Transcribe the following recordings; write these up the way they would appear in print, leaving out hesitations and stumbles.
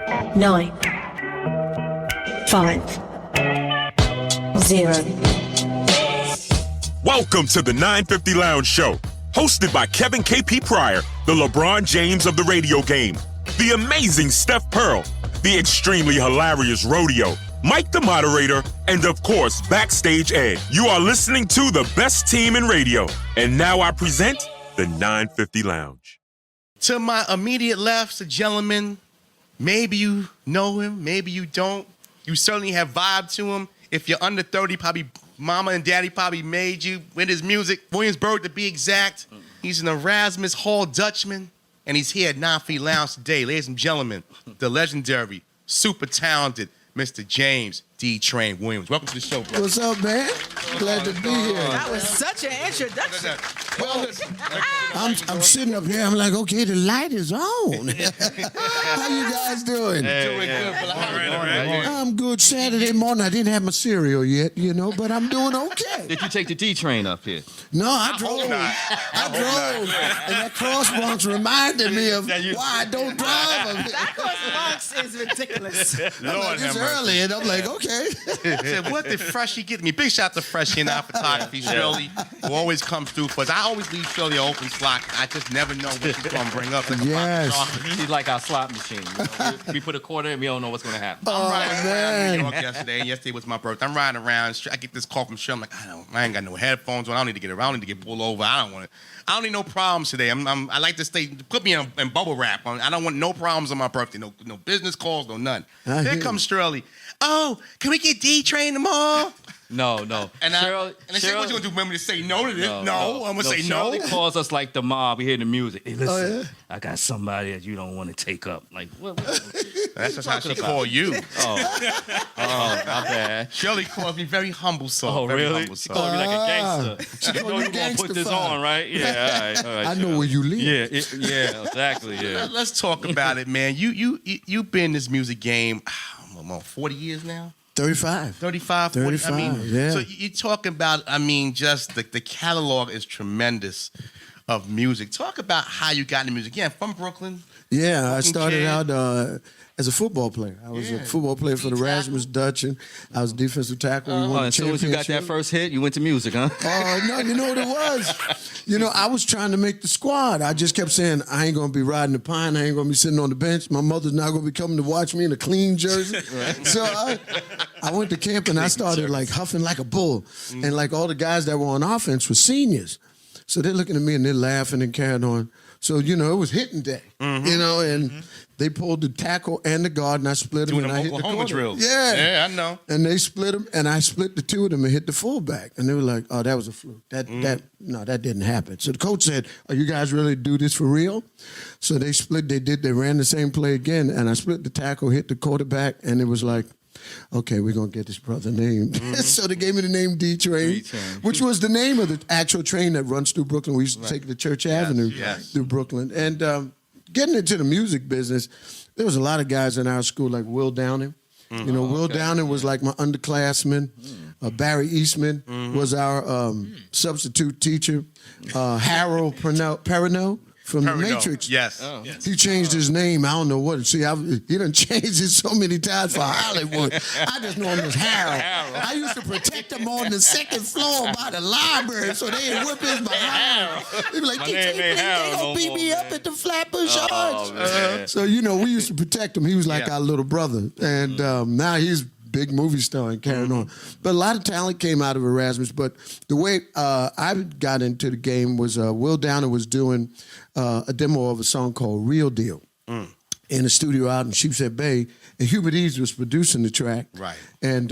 9, 5, 0. Welcome to the 950 Lounge Show, hosted by Kevin KP Pryor, the LeBron James of the radio game, the amazing Steph Pearl, the extremely hilarious Rodeo, Mike the moderator, and of course, Backstage Ed. You are listening to the best team in radio. And now I present the 950 Lounge. To my immediate left, a gentleman. Maybe you know him, maybe you don't. You certainly have vibe to him. If you're under 30, probably mama and daddy probably made you with his music. Williamsburg, to be exact. He's an Erasmus Hall Dutchman, and he's here at 950 Lounge today. Ladies and gentlemen, the legendary, super talented Mr. James D. Train Williams. Welcome to the show, bro. What's up, man? Glad to be here. That was such an introduction. Well, I'm sitting up here. I'm like, okay, the light is on. How you guys doing? doing good, but I'm good. Saturday morning. I didn't have my cereal yet, but I'm doing okay. Did you take the D train up here? No, I drove. And that cross Bronx reminded me of why I don't drive up here. That cross Bronx is ridiculous. Lord It's have mercy. early, and I'm like, okay. I said, what did Freshie get me? Big shout to Freshie in our photography, Shirley, who always comes through for us. I always leave Shirley an open slot. I just never know what she's going to bring up. Like Yes. She's like our slot machine. We put a quarter in, we don't know what's going to happen. I'm riding around man. New York yesterday, and yesterday was my birthday. I'm riding around. I get this call from Shirley. I'm like, I ain't got no headphones on. I don't need to get around. I don't need to get pulled over. I don't need no problems today. I like to stay. Put me in bubble wrap. I don't want no problems on my birthday. No business calls. No none. I Here hear comes Shirley. Oh, can we get D Train tomorrow? No. And I said, what you gonna do? Remember to say no to this? No, I'm gonna say no. Shirley calls us like the mob. We hear the music. Hey, listen, Oh, yeah? I got somebody that you don't want to take up. Like, what? That's just how she call you. Oh, my bad. Shirley calls me very humble soul. Oh, very really? humble She soul. called me like a gangster. You called know you you gonna put this gangster-fied. on, right? Yeah, all right. I know Shirley. where you live. Yeah, exactly. Yeah. Let's talk about it, man. You've been in this music game, 40 years now. 35. 35, 40. 35, yeah. So you're talking about, just the catalog is tremendous of music. Talk about how you got into music. Yeah, from Brooklyn. Yeah, I Brooklyn started kid. out as a football player. I was a football player for the Erasmus Dutchman. I was defensive tackle. We won the As soon as you got that championship. first hit, you went to music, huh? Oh, no, you know what it was? I was trying to make the squad. I just kept saying, I ain't going to be riding the pine. I ain't going to be sitting on the bench. My mother's not going to be coming to watch me in a clean jersey. So I went to camp and I started like huffing like a bull. And like all the guys that were on offense were seniors. So they're looking at me and they're laughing and carrying on. So, it was hitting day, and they pulled the tackle and the guard and I split them. Doing and them I hit the Oklahoma corner. drills. Yeah. Yeah, I know. And they split them, and I split the two of them and hit the fullback. And they were like, "Oh, that was a fluke. That didn't happen." So the coach said, "Are you guys really do this for real?" So they split. They ran the same play again, and I split the tackle, hit the quarterback, and it was like, okay, we're gonna get this brother named. So they gave me the name D Train, which was the name of the actual train that runs through Brooklyn. We used to take the Church Avenue through Brooklyn. And getting into the music business, there was a lot of guys in our school like Will Downing. Will Downing was like my underclassman. Barry Eastman was our substitute teacher. Harold Perrineau from The Matrix. Yes. He changed his name. I don't know what. See, he done changed it so many times for Hollywood. I just know him as Harold. I used to protect him on the second floor by the library so they didn't whip his behind. He'd be like, My "DJ, name ain't please, Harold they no gonna beat more, me man." up at the Flatbush Arch." man. So, we used to protect him. He was like our little brother. And now he's big movie star and carrying on. But a lot of talent came out of Erasmus. But the way I got into the game was Will Downer was doing a demo of a song called Real Deal in a studio out in Sheepshead Bay. And Hubert Eads was producing the track. Right. And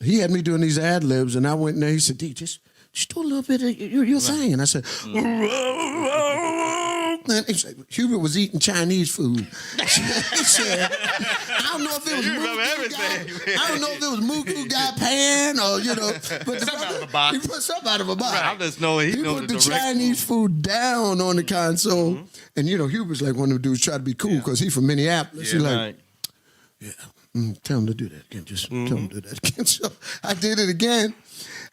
he had me doing these ad libs. And I went in there. He said, D, just do a little bit of your thing. And I said, and he said, Hubert was eating Chinese food. He said, I don't know if it was I don't know if it was Mugu Guy Pan or, but Something out of a box. He put something out of a box. I just know he knows put the the direct Chinese food down on the console. And, Hubert's like one of the dudes try to be cool because he's from Minneapolis. He's like, tell him to do that again. Just tell him to do that again. So I did it again.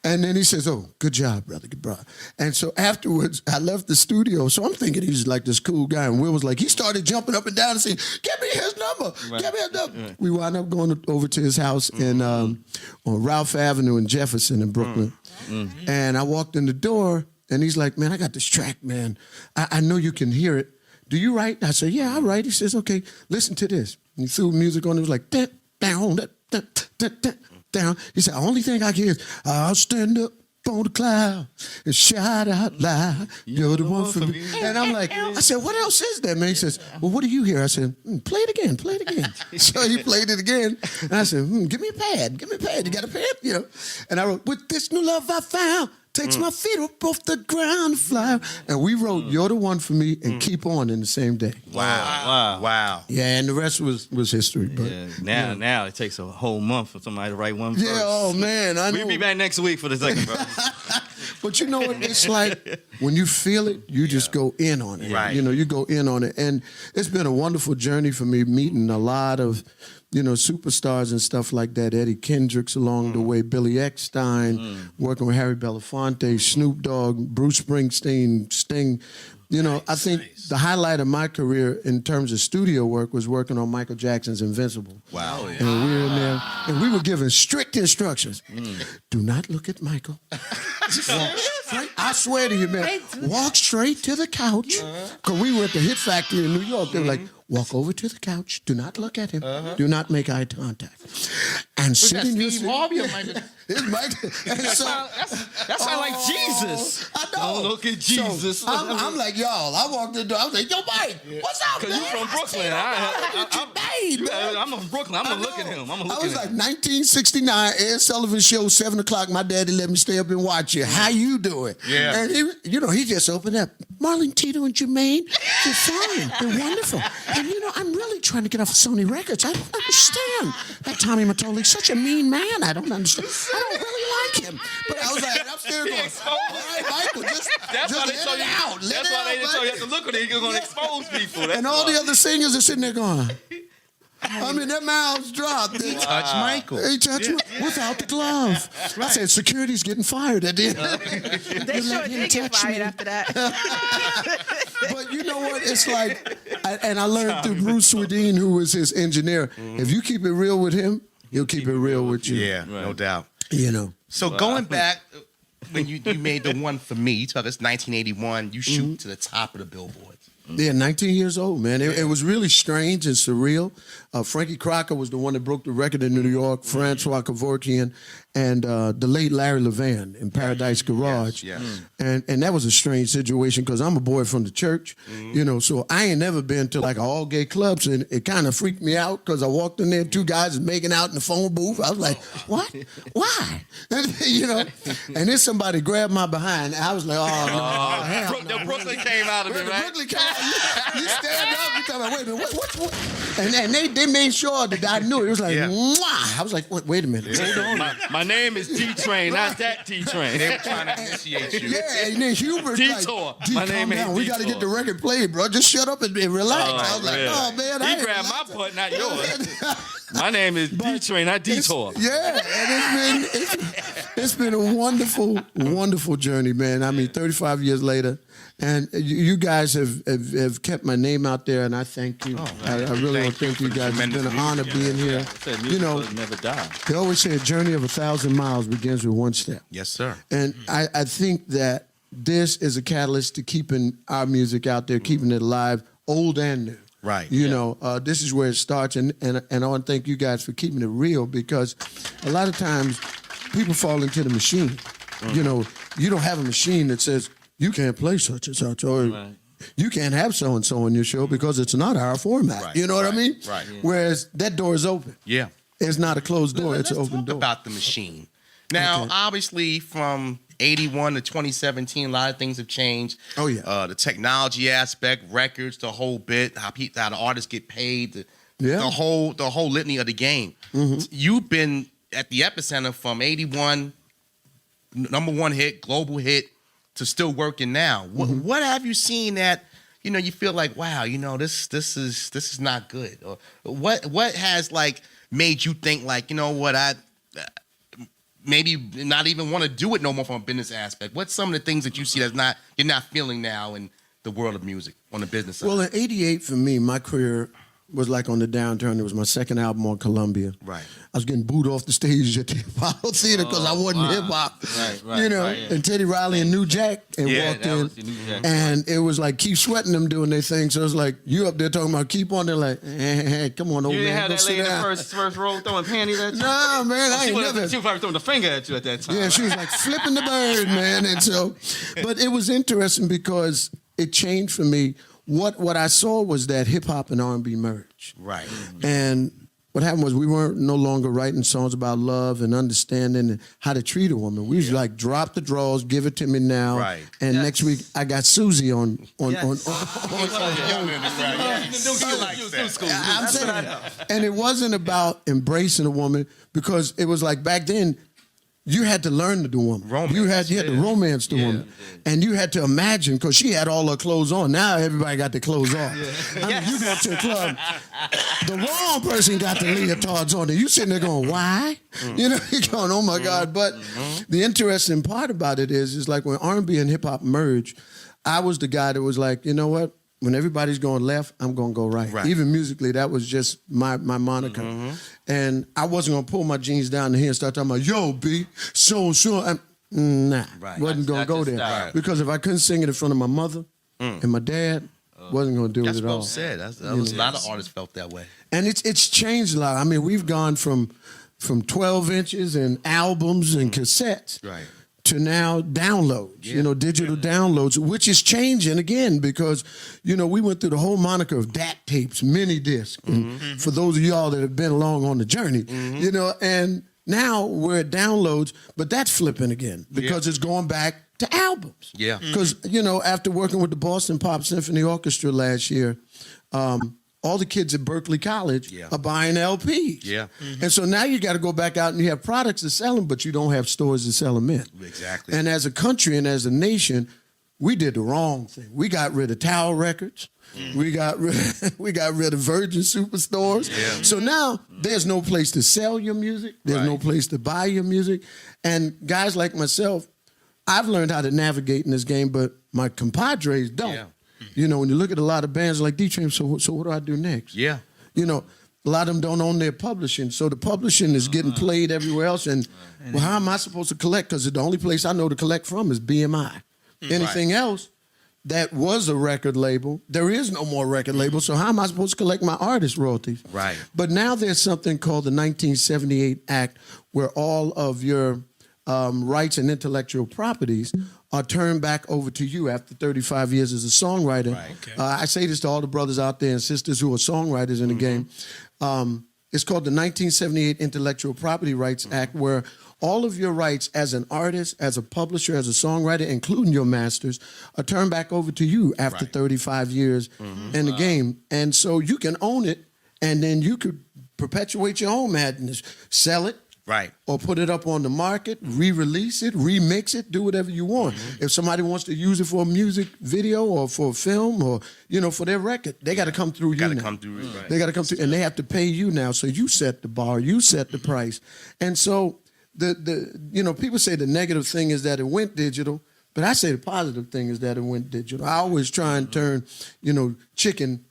And then he says, "Oh, good job, brother, good job." And so afterwards, I left the studio. So I'm thinking he's like this cool guy. And Will was like, he started jumping up and down and saying, "Give me his number, give me his number." Right. We wound up going over to his house in on Ralph Avenue in Jefferson in Brooklyn. And I walked in the door, and he's like, "Man, I got this track, man. I know you can hear it. Do you write?" I said, "Yeah, I write." He says, "Okay, listen to this." And he threw music on. It was like, down, down, down. He said, "The only thing I can hear is, I'll stand up on the cloud and shout out loud, you're the one for me." And I'm like, I said, "What else is there, man?" He says, "Well, what do you hear?" I said, "Play it again, play it again." So he played it again. And I said, "Give me a pad, give me a pad. You got a pad?" You know. And I wrote, "With this new love I found, takes my feet up off the ground, fly." And we wrote "You're the One for Me" and "Keep On" in the same day. Wow. Yeah, and the rest was history. But Yeah, now it takes a whole month for somebody to write one verse. yeah, oh man, I know. We'll be back next week for the second verse. But you know what? It's like when you feel it, you just go in on it. Right. You know, you go in on it. And it's been a wonderful journey for me meeting a lot of, superstars and stuff like that. Eddie Kendricks along the way, Billy Eckstein, working with Harry Belafonte, Snoop Dogg, Bruce Springsteen, Sting. I think the highlight of my career in terms of studio work was working on Michael Jackson's Invincible. Wow. And we were in there, and we were given strict instructions. Do not look at Michael. Walk straight, I swear to you, man, walk straight to the couch. Because we were at the Hit Factory in New York. They were like, walk over to the couch. Do not look at him. Do not make eye contact. And sit in your seat. It's Michael. And so, That sounds like Jesus. I know. Don't look at Jesus. So, I'm like, y'all, I walked in the door. I was like, "Yo, Mike, what's up, man?" Because you from Brooklyn. I'm from Brooklyn. I'm going to look at him. I was like, 1969, Ed Sullivan show, 7 o'clock. My daddy let me stay up and watch you. How you doing? Yeah. And he just opened up. "Marlene, Tito, and Jermaine, they're fine. They're wonderful. And, I'm really trying to get off of Sony Records. I don't understand. That Tommy Mottoli's such a mean man. I don't understand. I don't really like him." But I was like, I'm still going, "All right, Michael, just That's why let they told it you. out. Let That's it why out, they didn't tell you Michael." have to look at it. You're going to expose people. That's And all the why. other singers are sitting there going, I mean, that mouth's dropped. He touched Michael. He touched me without the glove. I said, security's getting fired at the end. They sure did get fired after that. But you know what? It's like, and I learned through Bruce Swedeen, who was his engineer, if you keep it real with him, he'll keep it real with you. Yeah, no doubt. So Wow. going back, when you made the One for Me, you told us 1981, you shoot to the top of the billboards. Yeah, 19 years old, man. It was really strange and surreal. Frankie Crocker was the one that broke the record in New York, Francois Kevorkian, and the late Larry Levan in Paradise Garage. Yes. And that was a strange situation because I'm a boy from the church, so I ain't never been to like all gay clubs, and it kind of freaked me out because I walked in there, 2 guys making out in the phone booth. I was like, "What? Why?" And then somebody grabbed my behind. I was like, "Oh, no, hell no." The Brooklyn came out of it, right? Brooklyn came out. You stand up, you talking about, "Wait a minute, what?" And they made sure that I knew it. It was like, Mwah. I was like, wait a minute. Hold on. My name is T-Train, not that T-Train. They were trying to initiate you. Yeah, and then Hubert's Detour. like, "D, My calm name ain't down. We got to get the Detour." record played, bro. Just shut up and relax." I was like, really? "Oh, man. I He ain't grabbed my relaxing." butt, not yours. My name is D-Train, not Detour. Yeah, and it's been a wonderful, wonderful journey, man. I mean, 35 years later, and you guys have kept my name out there, and I thank you. I really want to thank you guys. It's been an honor being here. Said music will never die. They always say a journey of 1,000 miles begins with one step. Yes, sir. And I think that this is a catalyst to keeping our music out there, keeping it alive, old and new. Right. This is where it starts, and I want to thank you guys for keeping it real, because a lot of times people fall into the machine. You don't have a machine that says you can't play such and such, or you can't have so and so on your show because it's not our format. Right, You know what I mean? right. Yeah. Whereas that door is open. Yeah. It's not a closed door; it's an Let's open talk door. about the machine. Now, obviously, from 81 to 2017, a lot of things have changed. Oh, yeah. The technology aspect, records, the whole bit, how the artists get paid, the whole litany of the game. You've been at the epicenter from 81, number one hit, global hit, to still working now. What have you seen that you feel like, wow, this is not good? Or what has like made you think like, what, maybe not even want to do it no more from a business aspect? What's some of the things that you see that's you're not feeling now in the world of music on the business side? Well, in '88 for me, my career was like on the downturn. It was my second album on Columbia. Right. I was getting booed off the stage at the Apollo Theater because I wasn't hip hop. Right, you know, right, yeah. and Teddy Riley and New Jack walked that in. was the New Jack. And it was like Keep Sweating them doing their thing. So it was like, you up there talking about keep on. They're like, hey, come on, old You didn't man, have go that sit lady in the down. first row throwing panties at you? Nah, man, I She ain't was never. probably throwing the finger at you at that time. Yeah, she was like flipping the bird, man. And so, but it was interesting because it changed for me. What I saw was that hip hop and R&B merged. Right. And what happened was we weren't no longer writing songs about love and understanding and how to treat a woman. We was like, drop the drawers, give it to me now. Right. And next week I got Susie on. I'm saying, and it wasn't about embracing a woman because it was like back then. You had to learn to do woman. You had to romance the woman. And you had to imagine, because she had all her clothes on. Now everybody got their clothes off. I mean, you go to a club, the wrong person got the leotards on. And you sitting there going, why? You know, you're going, oh my God. But the interesting part about it is like when R&B and hip hop merged, I was the guy that was like, you know what? When everybody's going left, I'm going to go right. Even musically, that was just my moniker. And I wasn't going to pull my jeans down to here and start talking about, yo, B, so. Nah, wasn't going to go there. Because if I couldn't sing it in front of my mother and my dad, wasn't going to do it at all. That's well said. A lot of artists felt that way. And it's changed a lot. I mean, we've gone from 12 inches and albums and cassettes to now downloads, digital downloads, which is changing again because, we went through the whole moniker of DAT tapes, mini disc. And for those of y'all that have been along on the journey, and now we're at downloads, but that's flipping again because it's going back to albums. Yeah. Because, after working with the Boston Pop Symphony Orchestra last year, all the kids at Berkeley College are buying LPs. Yeah. And so now you got to go back out and you have products to sell them, but you don't have stores to sell them in. Exactly. And as a country and as a nation, we did the wrong thing. We got rid of Tower Records. We got rid of Virgin Superstores. Yeah. So now there's no place to sell your music. There's no place to buy your music. And guys like myself, I've learned how to navigate in this game, but my compadres don't. Yeah. When you look at a lot of bands like D-Train, so what do I do next? Yeah. A lot of them don't own their publishing. So the publishing is getting played everywhere else. And well, how am I supposed to collect? Because the only place I know to collect from is BMI. Anything else that was a record label, there is no more record label. So how am I supposed to collect my artist royalties? Right. But now there's something called the 1978 Act where all of your rights and intellectual properties are turned back over to you after 35 years as a songwriter. Right. Okay. I say this to all the brothers out there and sisters who are songwriters in the game. It's called the 1978 Intellectual Property Rights Act, where all of your rights as an artist, as a publisher, as a songwriter, including your masters, are turned back over to you after 35 years in the game. And so you can own it, and then you could perpetuate your own madness, sell it, or put it up on the market, re-release it, remix it, do whatever you want. If somebody wants to use it for a music video or for a film or, for their record, they got to come through you now. They got to come through, and they have to pay you now. So you set the bar, you set the price. And so the people say the negative thing is that it went digital, but I say the positive thing is that it went digital. I always try and turn, chicken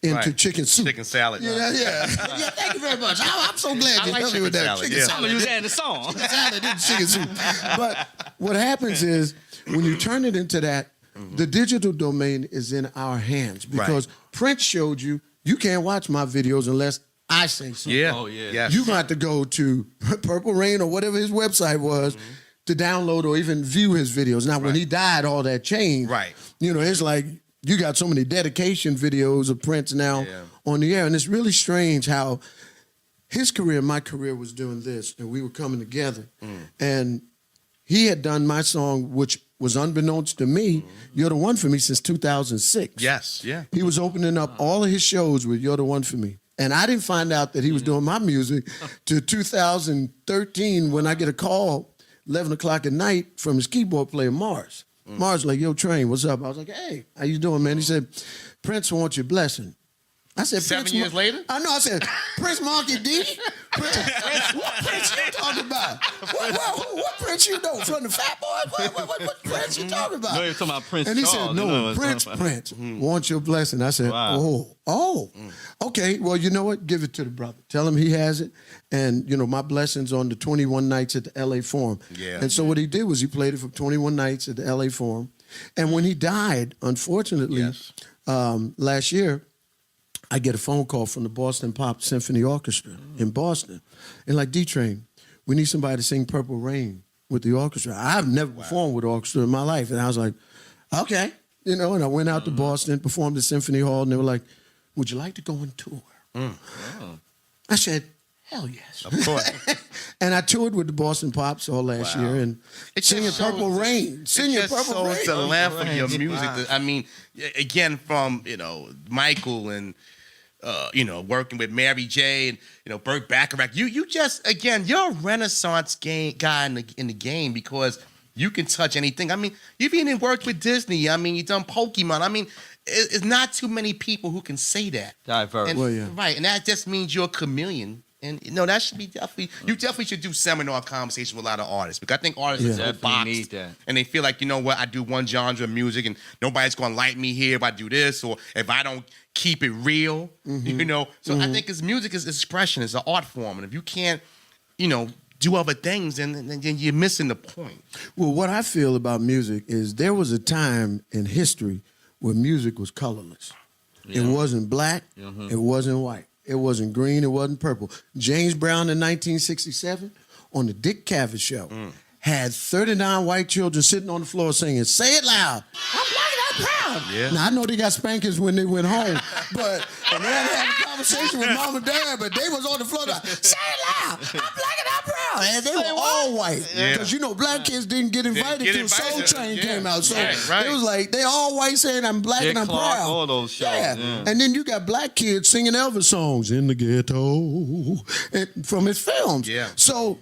into chicken soup. Chicken salad. Yeah, thank you very much. I'm so glad you helped me with that. Salad, chicken salad. I'm going to use that in the song. Chicken salad and chicken soup. But what happens is when you turn it into that, the digital domain is in our hands because Prince showed you can't watch my videos unless I say so. Yeah. Oh, yeah. Yes. You got to go to Purple Rain or whatever his website was to download or even view his videos. Now, when he died, all that changed. Right. It's like you got so many dedication videos of Prince now on the air. And it's really strange how his career and my career was doing this. And we were coming together. And he had done my song, which was unbeknownst to me, You're the One for Me, since 2006. Yes, yeah. He was opening up all of his shows with You're the One for Me. And I didn't find out that he was doing my music till 2013 when I get a call 11 o'clock at night from his keyboard player, Mars. Mars like, yo, Train, what's up? I was like, hey, how you doing, man? He said, Prince wants your blessing. I said, 7 years later? I know. I said, Prince Marky D? What Prince you talking about? What Prince you know? From the Fat Boys? What Prince you talking about? No, you're talking about Prince And he Charles. said, no, Prince, want your blessing. I said, Wow. Okay. Well, you know what? Give it to the brother. Tell him he has it. And, you know, my blessings on the 21 nights at the L.A. Forum. Yeah. And so what he did was he played it for 21 nights at the L.A. Forum. And when he died, unfortunately, last year, I get a phone call from the Boston Pop Symphony Orchestra in Boston. And like, D-Train, we need somebody to sing Purple Rain with the orchestra. I've never performed with orchestra in my life. And I was like, okay. You know, and I went out to Boston, performed at Symphony Hall, and they were like, would you like to go on tour? I said, hell yes. Of course. And I toured with the Boston Pops all last year and singing Purple Rain. Singing Purple Rain. It's the length of your music. I mean, again, from, you know, Michael and, you know, working with Mary J. and, you know, Burt Bacharach. You just, again, you're a renaissance guy in the game because you can touch anything. I mean, you've even worked with Disney. I mean, you've done Pokemon. I mean, it's not too many people who can say that. Diverse. And, right, and that just means you're a chameleon. And you know, that should be you definitely should do seminar conversation with a lot of artists because I think artists are so Definitely boxed need that. and they feel like, you know what, I do one genre of music and nobody's gonna like me here if I do this or if I don't keep it real, you know. So I think music is expression, it's an art form, and if you can't, you know, do other things, then you're missing the point. Well, what I feel about music is there was a time in history where music was colorless. It wasn't black, it wasn't white. It wasn't green, it wasn't purple. James Brown in 1967 on the Dick Cavett show had 39 white children sitting on the floor singing, say it loud, I'm black and I'm proud. Yeah. Now, I know they got spankings when they went home, but and they had to have a conversation with mom and dad, but they was on the floor like, say it loud, I'm black and I'm proud. And they were all white. Because, you know, black kids didn't get invited till Soul Train came out. So right. it was like, they all white saying, I'm black and I'm Clark, proud. all those shows. Yeah. And then you got black kids singing Elvis songs in the ghetto and from his films. Yeah. So,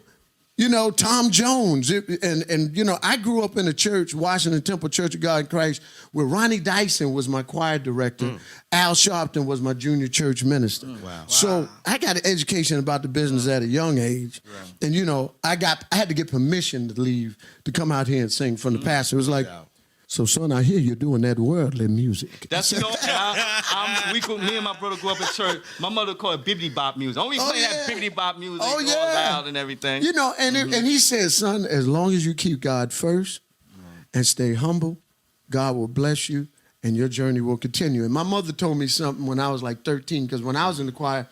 you know, Tom Jones, and you know, I grew up in a church, Washington Temple Church of God in Christ, where Ronnie Dyson was my choir director. Al Sharpton was my junior church minister. So I got an education about the business at a young age. And, you know, I had to get permission to leave, to come out here and sing from the pastor. It was like, so, son, I hear you're doing that worldly music. That's, you know, me and my brother grew up in church. My mother called it bibbidi bop music. Only play that bibbidi bop music, all loud and everything. You know, and he says, son, as long as you keep God first and stay humble, God will bless you and your journey will continue. And my mother told me something when I was like 13, because when I was in the choir,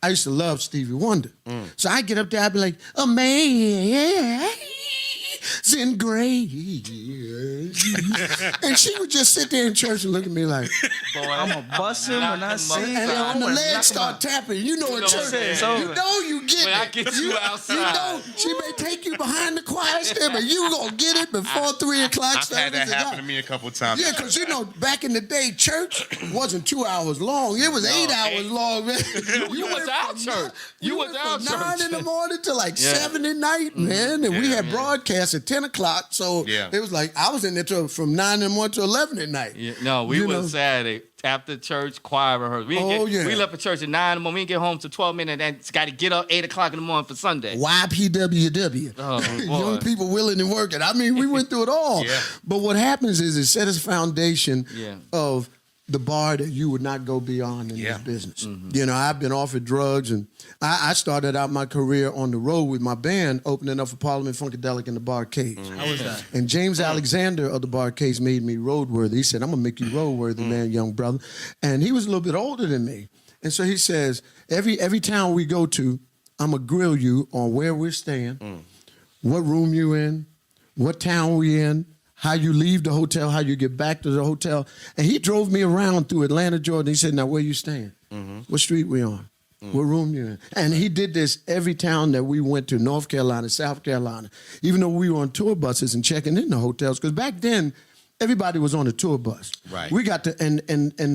I used to love Stevie Wonder. So I get up there, I'd be like, in grace. And she would just sit there in church and look at me like, Boy, I'm a bust him when I sing. and then when the legs start tapping, you know, in church, you know you get when it. I get you outside. You know, she may take you behind the choir stand, but you gonna get it before 3 o'clock. I've had that happen to me a couple of times. Yeah, because, you know, back in the day, church wasn't 2 hours long. It was 8 hours long, man. You was our church. You was our church. 9 in the morning to like 7 at night, man. And we had broadcasts at 10 o'clock. So it was like, I was in there from 9 in the morning to 11 at night. Yeah, no, we was Saturday after church choir rehearsal. We left the church at 9 in the morning. We didn't get home till 12 minutes, and then got to get up 8 o'clock in the morning for Sunday. YPWW. Oh, Young people willing and working. I mean, we went through it all. But what happens is it set us a foundation of the bar that you would not go beyond in this business. You know, I've been offered drugs, and I started out my career on the road with my band, opening up for Parliament Funkadelic in the Barcades. How was that? And James Alexander of the Barcades made me roadworthy. He said, I'm going to make you roadworthy, man, young brother. And he was a little bit older than me. And so he says, every town we go to, I'm going to grill you on where we're staying, what room you in, what town we in, how you leave the hotel, how you get back to the hotel. And he drove me around through Atlanta, Georgia. He said, now, where you staying? What street we on? What room you in? And he did this every town that we went to, North Carolina, South Carolina, even though we were on tour buses and checking in the hotels. Because back then, everybody was on a tour bus. Right. We got to, and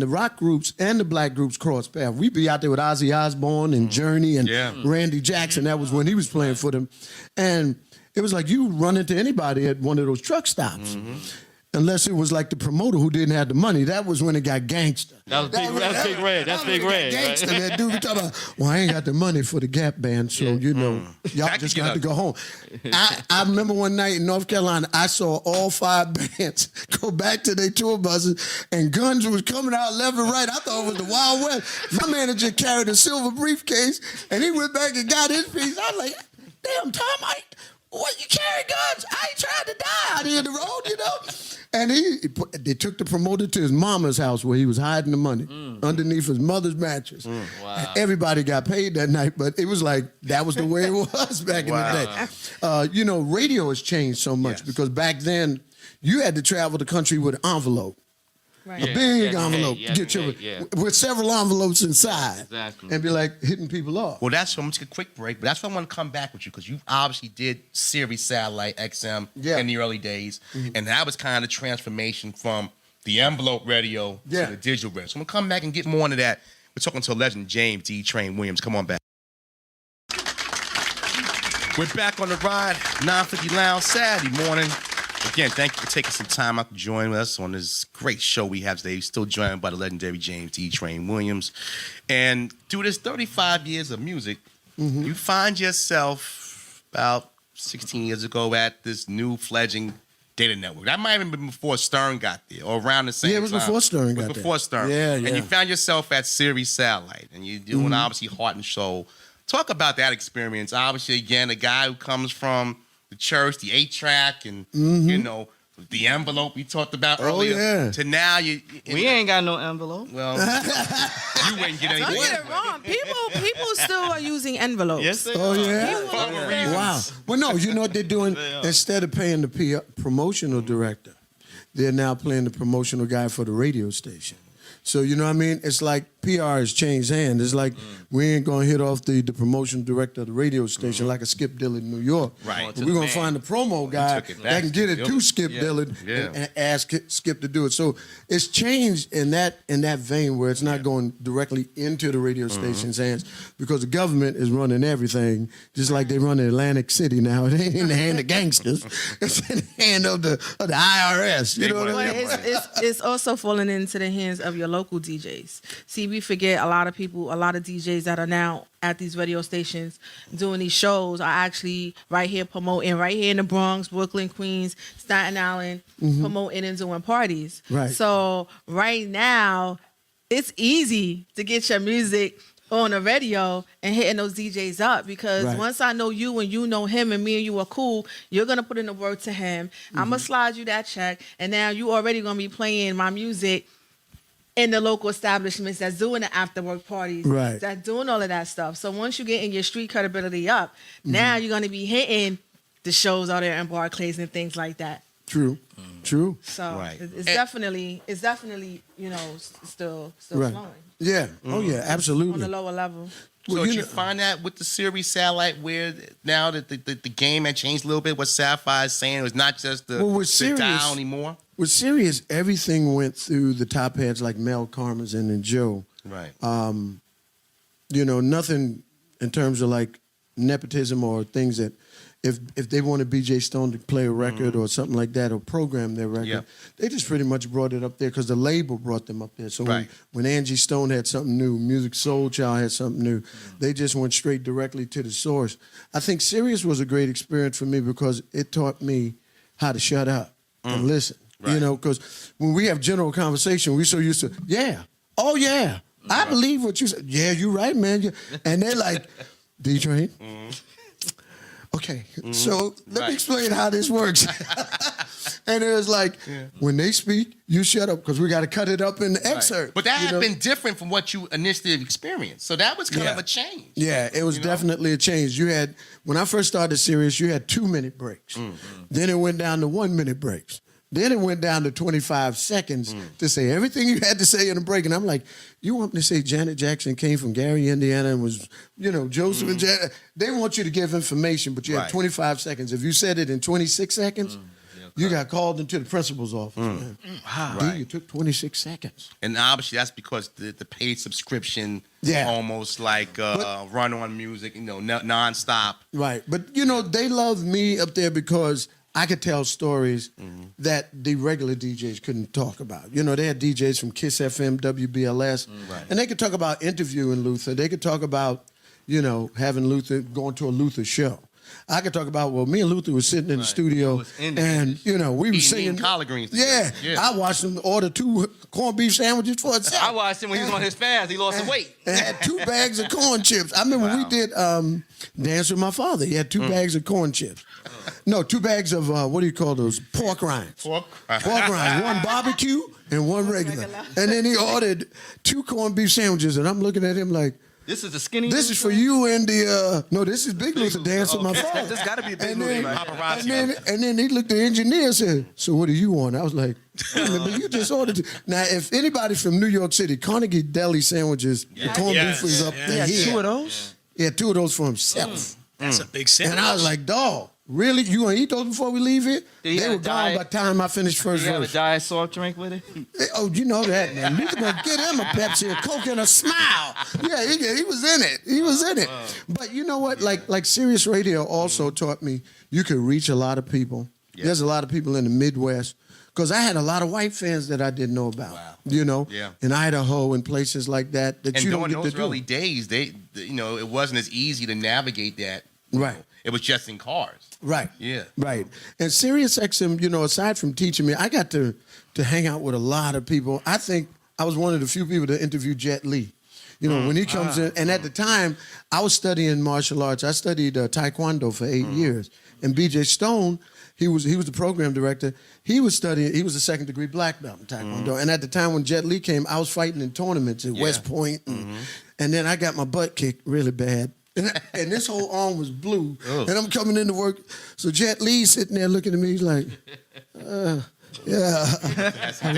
the rock groups and the black groups crossed paths. We'd be out there with Ozzy Osbourne and Journey and Randy Jackson. That was when he was playing for them. And it was like you run into anybody at one of those truck stops. unless it was like the promoter who didn't have the money. That was when it got gangster. That was Big Red. That's Big Red. Gangster, Right? that dude be talking about, well, I ain't got the money for the Gap Band, so, you know, y'all just got to go home. I remember one night in North Carolina, I saw all 5 bands go back to their tour buses, and guns was coming out left and right. I thought it was the Wild West. My manager carried a silver briefcase, and he went back and got his piece. I was like, damn, Tom, what, you carry guns? I ain't trying to die out here in the road, you know? And they took the promoter to his mama's house where he was hiding the money underneath his mother's mattress. Wow. And everybody got paid that night, but it was like, that was the way it was back in the day. You know, radio has changed so much because back then, you had to travel the country with an envelope. Right. A big envelope, with several envelopes inside, and be like hitting people off. Well, that's why I'm going to take a quick break, but that's why I want to come back with you because you obviously did Sirius Satellite XM in the early days, and that was kind of the transformation from the envelope radio to the digital radio. So I'm going to come back and get more into that. We're talking to a legend, James D. Train Williams. Come on back. We're back on the ride, 950 Lounge, Saturday morning. Again, thank you for taking some time out to join us on this great show we have today. We're still joined by the legendary James D. Train Williams. And through this 35 years of music, you find yourself about 16 years ago at this new fledgling data network. That might have even been before Stern got there or around the same time. Yeah, it was before Stern got there. Before Stern. Yeah. And you found yourself at Sirius Satellite. And you're doing, obviously, Heart and Soul. Talk about that experience. Obviously, again, a guy who comes from the church, the 8-track, and, you know, the envelope we talked about earlier. To now, we ain't got no envelope. Well, you wouldn't get anything. Don't get it wrong. People still are using envelopes. Yes, they Oh, are. yeah? Wow. Well, no, you know what they're doing? Instead of paying the promotional director, they're now paying the promotional guy for the radio station. So, you know what I mean? It's like PR has changed hands. It's like we ain't going to hit off the promotion director of the radio station like a Skip Dillard in New York. Right. But we're going to find the promo guy that can get it to Skip Dillard and ask Skip to do it. So it's changed in that vein where it's not going directly into the radio station's hands because the government is running everything just like they run in Atlantic City now. It ain't in the hand of gangsters. It's in the hand of the IRS. You know what I mean? It's also falling into the hands of your local DJs. See, we forget a lot of DJs that are now at these radio stations doing these shows are actually right here promoting, right here in the Bronx, Brooklyn, Queens, Staten Island, promoting and doing parties. Right. So right now, it's easy to get your music on the radio and hitting those DJs up because once I know you and you know him and me and you are cool, you're going to put in the word to him. I'm going to slide you that check, and now you already going to be playing my music in the local establishments that's doing the after work parties, that's doing all of that stuff. So once you get in your street credibility up, now you're going to be hitting the shows out there in Barclays and things like that. True. So it's definitely you know still flowing. Yeah. Oh yeah, absolutely. On the lower level. So did you find that with the Sirius Satellite where now that the game had changed a little bit, what Sapphire is saying, it was not just the dial anymore? With Sirius, everything went through the top heads like Mel Karmazin and Joe. Right. You know, nothing in terms of like nepotism or things that if they wanted BJ Stone to play a record or something like that or program their record, they just pretty much brought it up there because the label brought them up there. So when Angie Stone had something new, Music Soul Child had something new, they just went straight directly to the source. I think Sirius was a great experience for me because it taught me how to shut up and listen. You know, because when we have general conversation, we're so used to, I believe what you said. Yeah, you're right, man. And they're like, D-Train? Okay, so let me explain how this works. And it was like, when they speak, you shut up because we got to cut it up in the excerpt. But that had been different from what you initially experienced. So that was kind of a change. Yeah, it was definitely a change. You had, when I first started Sirius, you had 2-minute breaks. Then it went down to 1-minute breaks. Then it went down to 25 seconds to say everything you had to say in a break. And I'm like, you want me to say Janet Jackson came from Gary, Indiana and was, you know, Joseph and Janet. They want you to give information, but you have 25 seconds. If you said it in 26 seconds, you got called into the principal's office. Wow. Dude, you took 26 seconds. And obviously that's because the paid subscription almost like run on music, you know, nonstop. Right. But, you know, they love me up there because I could tell stories that the regular DJs couldn't talk about. You know, they had DJs from Kiss FM, WBLS, and they could talk about interviewing Luther. They could talk about, you know, having Luther, going to a Luther show. I could talk about, well, me and Luther was sitting in the studio, and, you know, we were singing. collard greens yeah, together. I watched him order 2 corned beef sandwiches for himself. I watched him when he was on his fast. He lost some weight. And had 2 bags of corn chips. I remember we did Dance with My Father. He had 2 bags of corn chips. No, 2 bags of, what do you call those? Pork rinds. Pork rinds. 1 barbecue and 1 regular. And then he ordered 2 corned beef sandwiches, and I'm looking at him like, this is the skinny. this is for you and the, no, this is Big Luther Dance with My Father. This got to be a big And movie, then, right? and then he looked at the engineer and said, so what do you want? I was like, but you just ordered. Now, if anybody from New York City, Carnegie Deli sandwiches, the corned beef was up there. He had 2 of those? He had 2 of those for himself. That's a big sandwich. And I was like, dog, really? You gonna eat those before we leave here? Did he They have were a gone diet? by the time I finished first You have a verse. diet soft drink with it? Oh, you know that, man. You gonna get him a Pepsi, a Coke, and a smile. Yeah, he was in it. He was in it. But you know what? Like Sirius Radio also taught me you could reach a lot of people. Yeah. There's a lot of people in the Midwest. Because I had a lot of white fans that I didn't know about. Wow. You know, in Idaho and places like that And you don't during get those to early do. days, it wasn't as easy to navigate that. Right. It was just in cars. Right. Yeah. Right. And Sirius XM, you know, aside from teaching me, I got to hang out with a lot of people. I think I was one of the few people to interview Jet Li. You know, when he comes in, and at the time, I was studying martial arts. I studied Taekwondo for 8 years. And BJ Stone, he was the program director. He was studying, he was a 2nd degree black belt in Taekwondo. And at the time when Jet Li came, I was fighting in tournaments at West Point. And then I got my butt kicked really bad. And this whole arm was blue. And I'm coming into work. So Jet Li's sitting there looking at me. He's like, yeah. He's like,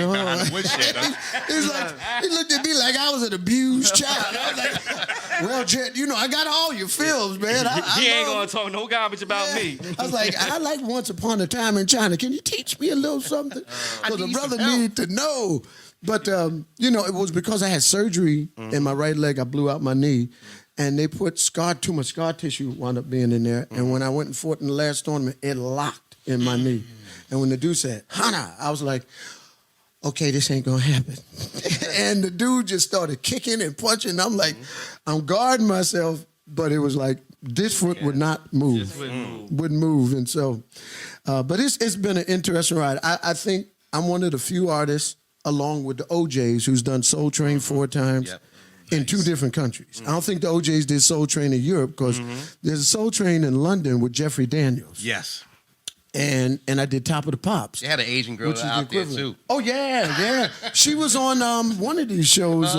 he looked at me like I was an abused child. I was like, well, Jet, you know, I got all your films, man. He ain't going to talk no garbage about me. I was like, I like Once Upon a Time in China. Can you teach me a little something? Because the brother needed to know. But, you know, it was because I had surgery in my right leg. I blew out my knee. And they put too much scar tissue wound up being in there. And when I went and fought in the last tournament, it locked in my knee. And when the dude said, Hana, I was like, okay, this ain't gonna happen. And the dude just started kicking and punching. I'm like, I'm guarding myself, but it was like, this foot would not move. Wouldn't move. And so, but it's been an interesting ride. I think I'm one of the few artists, along with the OJs, who's done Soul Train 4 times. In 2 different countries. I don't think the OJs did Soul Train in Europe because there's a Soul Train in London with Jeffrey Daniels. Yes. And I did Top of the Pops. They had an Asian girl out there too. Oh yeah. She was on one of these shows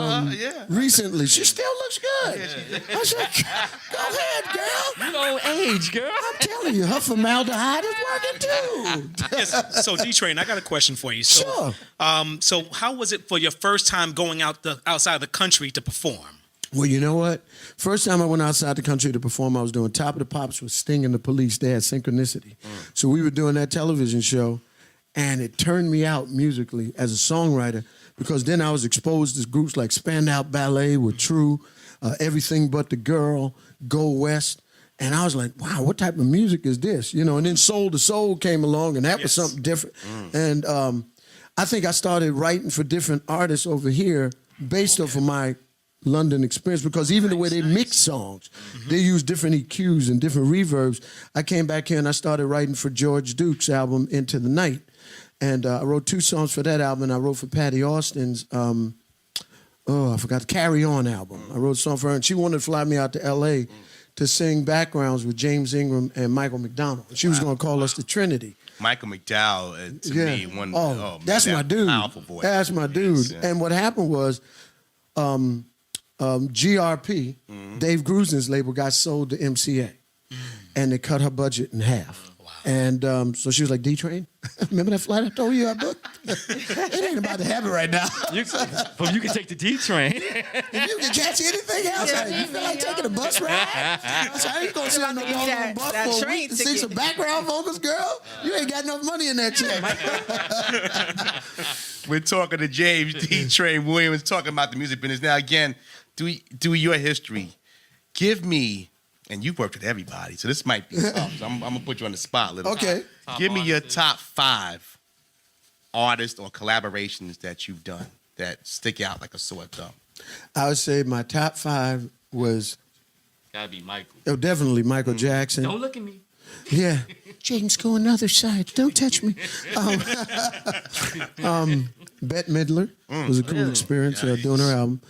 recently. She still looks good. I was like, go ahead, girl. You don't age, girl. I'm telling you, her formaldehyde is working too. Yes. So D-Train, I got a question for you. So, Sure. So how was it for your first time going outside the country to perform? Well, you know what? First time I went outside the country to perform, I was doing Top of the Pops with Sting and the Police. They had Synchronicity. So we were doing that television show, and it turned me out musically as a songwriter because then I was exposed to groups like Spandau Ballet with True, Everything But the Girl, Go West. And I was like, wow, what type of music is this? You know, and then Soul to Soul came along, and that was something different. And I think I started writing for different artists over here based off of my London experience, because even the way they mix songs, they use different EQs and different reverbs. I came back here and I started writing for George Duke's album Into the Night. And I wrote 2 songs for that album, and I wrote for Patty Austin's, I forgot, the Carry On album. I wrote a song for her, and she wanted to fly me out to L.A. to sing backgrounds with James Ingram and Michael McDonald. She was going to call us the Trinity. Michael McDowell, to me, that's my dude. Powerful voice. That's my dude. Yes, yeah. And what happened was, GRP, Dave Grusin's label, got sold to MCA, and they cut her budget in half. Wow. And so she was like, D-Train, remember that flight I told you I booked? It ain't about to happen right now. You can take the D train. If you can catch anything else, you feel like taking a bus ride? I said, I ain't gonna sit on no long bus for a week to see some background vocals, girl. You ain't got enough money in that check. We're talking to James D-Train Williams, talking about the music business. Now, again, do your history. Give me and you've worked with everybody, so this might be tough. So I'm gonna put you on the spot a little. Okay. Give me your top 5 artists or collaborations that you've done that stick out like a sore thumb. I would say my top 5 was Gotta be Michael. definitely Michael Jackson. Don't look at me. Yeah. James, go another side. Don't touch me. Bette Midler was a cool experience doing her album.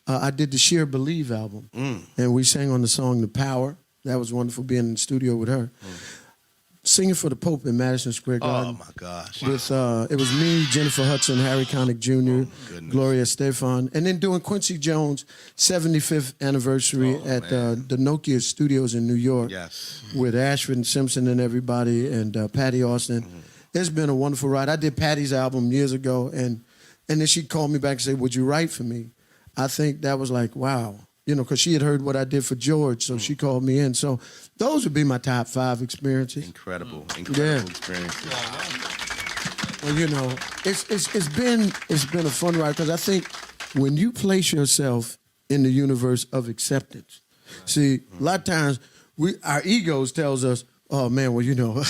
I did the Sheer Believe album, and we sang on the song The Power. That was wonderful being in the studio with her. Singing for the Pope in Madison Square Garden. Oh, my gosh. With it was me, Jennifer Hudson, Harry Connick Jr., Gloria Estefan, and then doing Quincy Jones' 75th anniversary at the Nokia Studios in New York. Yes. With Ashford and Simpson and everybody, and Patty Austin. It's been a wonderful ride. I did Patty's album years ago, and then she called me back and said, "Would you write for me?" I think that was like, wow. You know, because she had heard what I did for George, so she called me in. So those would be my top 5 experiences. Incredible Yeah. experiences. Well, you know, it's been a fun ride because I think when you place yourself in the universe of acceptance, see, a lot of times our egos tells us, "Oh man, well, you know,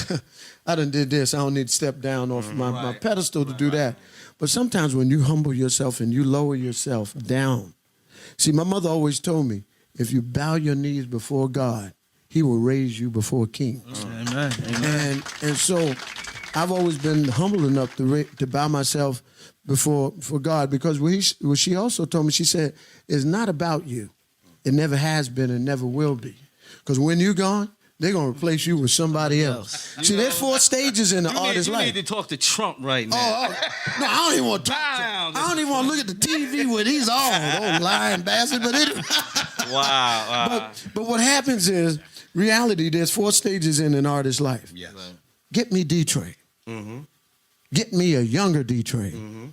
I done did this. I don't need to step down off my pedestal to do that." But sometimes when you humble yourself and you lower yourself down. See, my mother always told me, if you bow your knees before God, he will raise you before kings. Amen. And so I've always been humble enough to bow myself before God because what she also told me, she said, it's not about you. It never has been and never will be. Because when you're gone, they're going to replace you with somebody else. See, there's 4 stages in the artist's life. You need to talk to Trump right now. No, I don't even want to talk I don't even want to look at the TV when he's on. Old lying bastard. But anyway. Wow. But what happens is, reality, there's 4 stages in an artist's life. Yes. Get me D-Train. Get me a younger D-Train.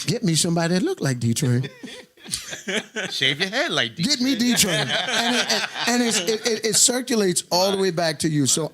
Get me somebody that look like D-Train. Shave your head like D-Train. Get me D-Train. And it circulates all the way back to you. So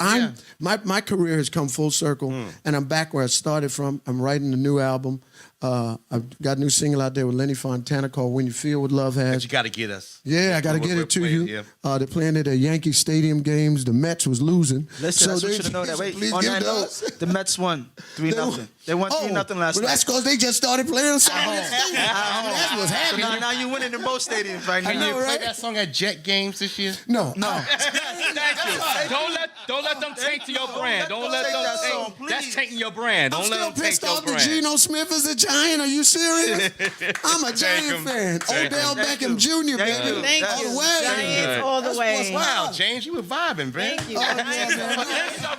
my career has come full circle, and I'm back where I started from. I'm writing a new album. I've got a new single out there with Lenny Fontana called When You Feel What Love Has. But you got to get us. Yeah, I got to get it to you. They're playing it at Yankee Stadium games. The Mets was losing. Listen, I want you to know that. Wait, on that note, the Mets won 3-0. They won 3-0 last night. That's because they just started playing a song. That's what's happening. So now you're winning in both stadiums right now. I know, right? Play that song at Jet games this year? No. Thank you. Don't let them taint your brand. Don't let them taint. That's tainting your brand. Don't let them taint your brand. I'm still pissed off that Geno Smith is a Giant. Are you serious? I'm a Giant fan. Odell Beckham Jr., baby. Thank All you. the way. Giants all the way. Wow, James, you were vibing, man. Thank you.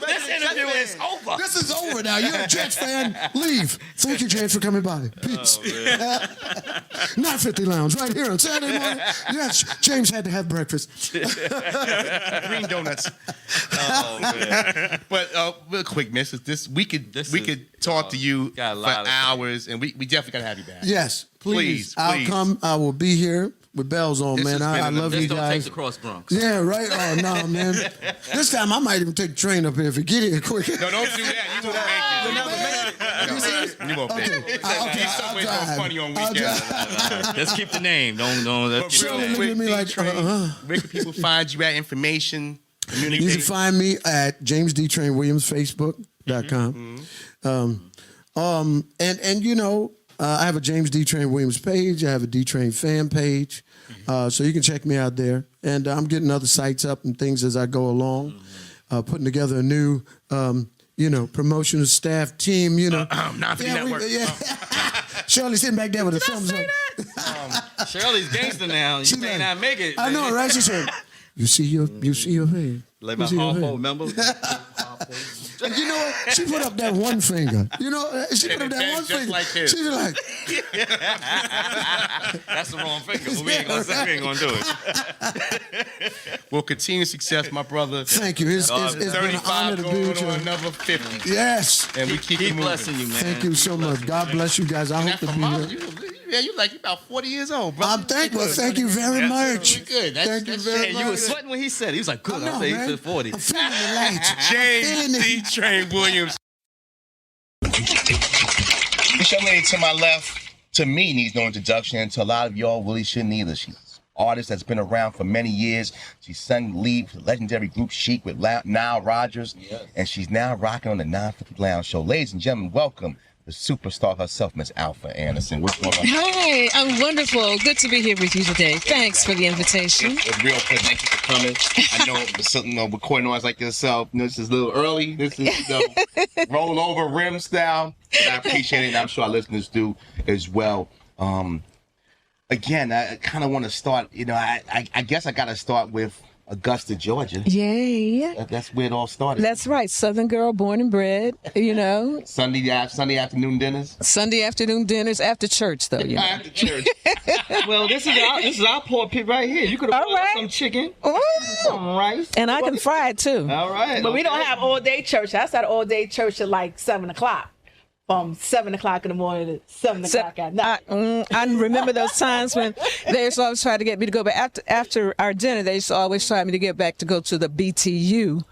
This interview is over. This is over now. You're a Jets fan. Leave. Thank you, James, for coming by. Peace. 950 Lounge right here on Saturday morning. Yes, James had to have breakfast. Green donuts. Oh man. But real quick, miss, we could talk to you for hours, and we definitely gotta have you back. Yes, please. I'll come. I will be here with bells on, man. I love you guys. Don't take the Cross Bronx. Yeah, right. Oh no, man. This time I might even take the train up here if you get here quick. No, don't do that. You won't make it. You'll never make it. You won't make it. Okay, These subways are funny on weekends. Let's keep the name. Don't. Let's keep the name. Look at me like, Where can people find you at? Information, community. You can find me at James D. Train Williams, Facebook.com. And you know, I have a James D. Train Williams page. I have a D. Train fan page. So you can check me out there. And I'm getting other sites up and things as I go along. Putting together a new, promotional staff team, Non-50 Network. Shirley's sitting back there with a thumbs up. Shirley's gangster now. You may not make it. I know, right? She said, you see your face. Like my Harpo, remember? And you know what? She put up that one finger. She put up that one finger. Like this. She was like, that's the wrong finger. But we ain't gonna do it. Well, continued success, my brother. Thank you. It's been an honor to be with you. On another 50. Yes. And we keep blessing you, man. Thank you so much. God bless you guys. I hope to be here. Yeah, you're about 40 years old, bro. I'm thankful. Thank you very much. Really good. Thank you very much. You were sweating when he said it. He was like, good. I said he said 40. I'm feeling the light. James D. Train Williams. This young lady to my left, to me, needs no introduction, and to a lot of y'all really shouldn't either. She's artist that's been around for many years. She sung lead for the legendary group Chic with Nile Rodgers, and she's now rocking on the 950 Lounge Show. Ladies and gentlemen, welcome the superstar herself, Miss Alfa Anderson. What's going on? Hi, I'm wonderful. Good to be here with you today. Thanks for the invitation. It's a real pleasure. Thank you for coming. I know something, recording noise like yourself. This is a little early. This is roll over rim style. But I appreciate it, and I'm sure our listeners do as well. Again, I kind of want to start. I guess I got to start with Augusta, Georgia. Yay. That's where it all started. That's right. Southern girl, born and bred, Sunday afternoon dinners? Sunday afternoon dinners after church, though. After church. Well, this is our poor pit right here. You could have brought some chicken, some rice. And I can fry it, too. All right. But we don't have all-day church. That's at all-day church at like 7 o'clock. From 7 o'clock in the morning to 7 o'clock at night. I remember those times when they used to always try to get me to go back. After our dinner, they used to always try me to get back to go to the BTU,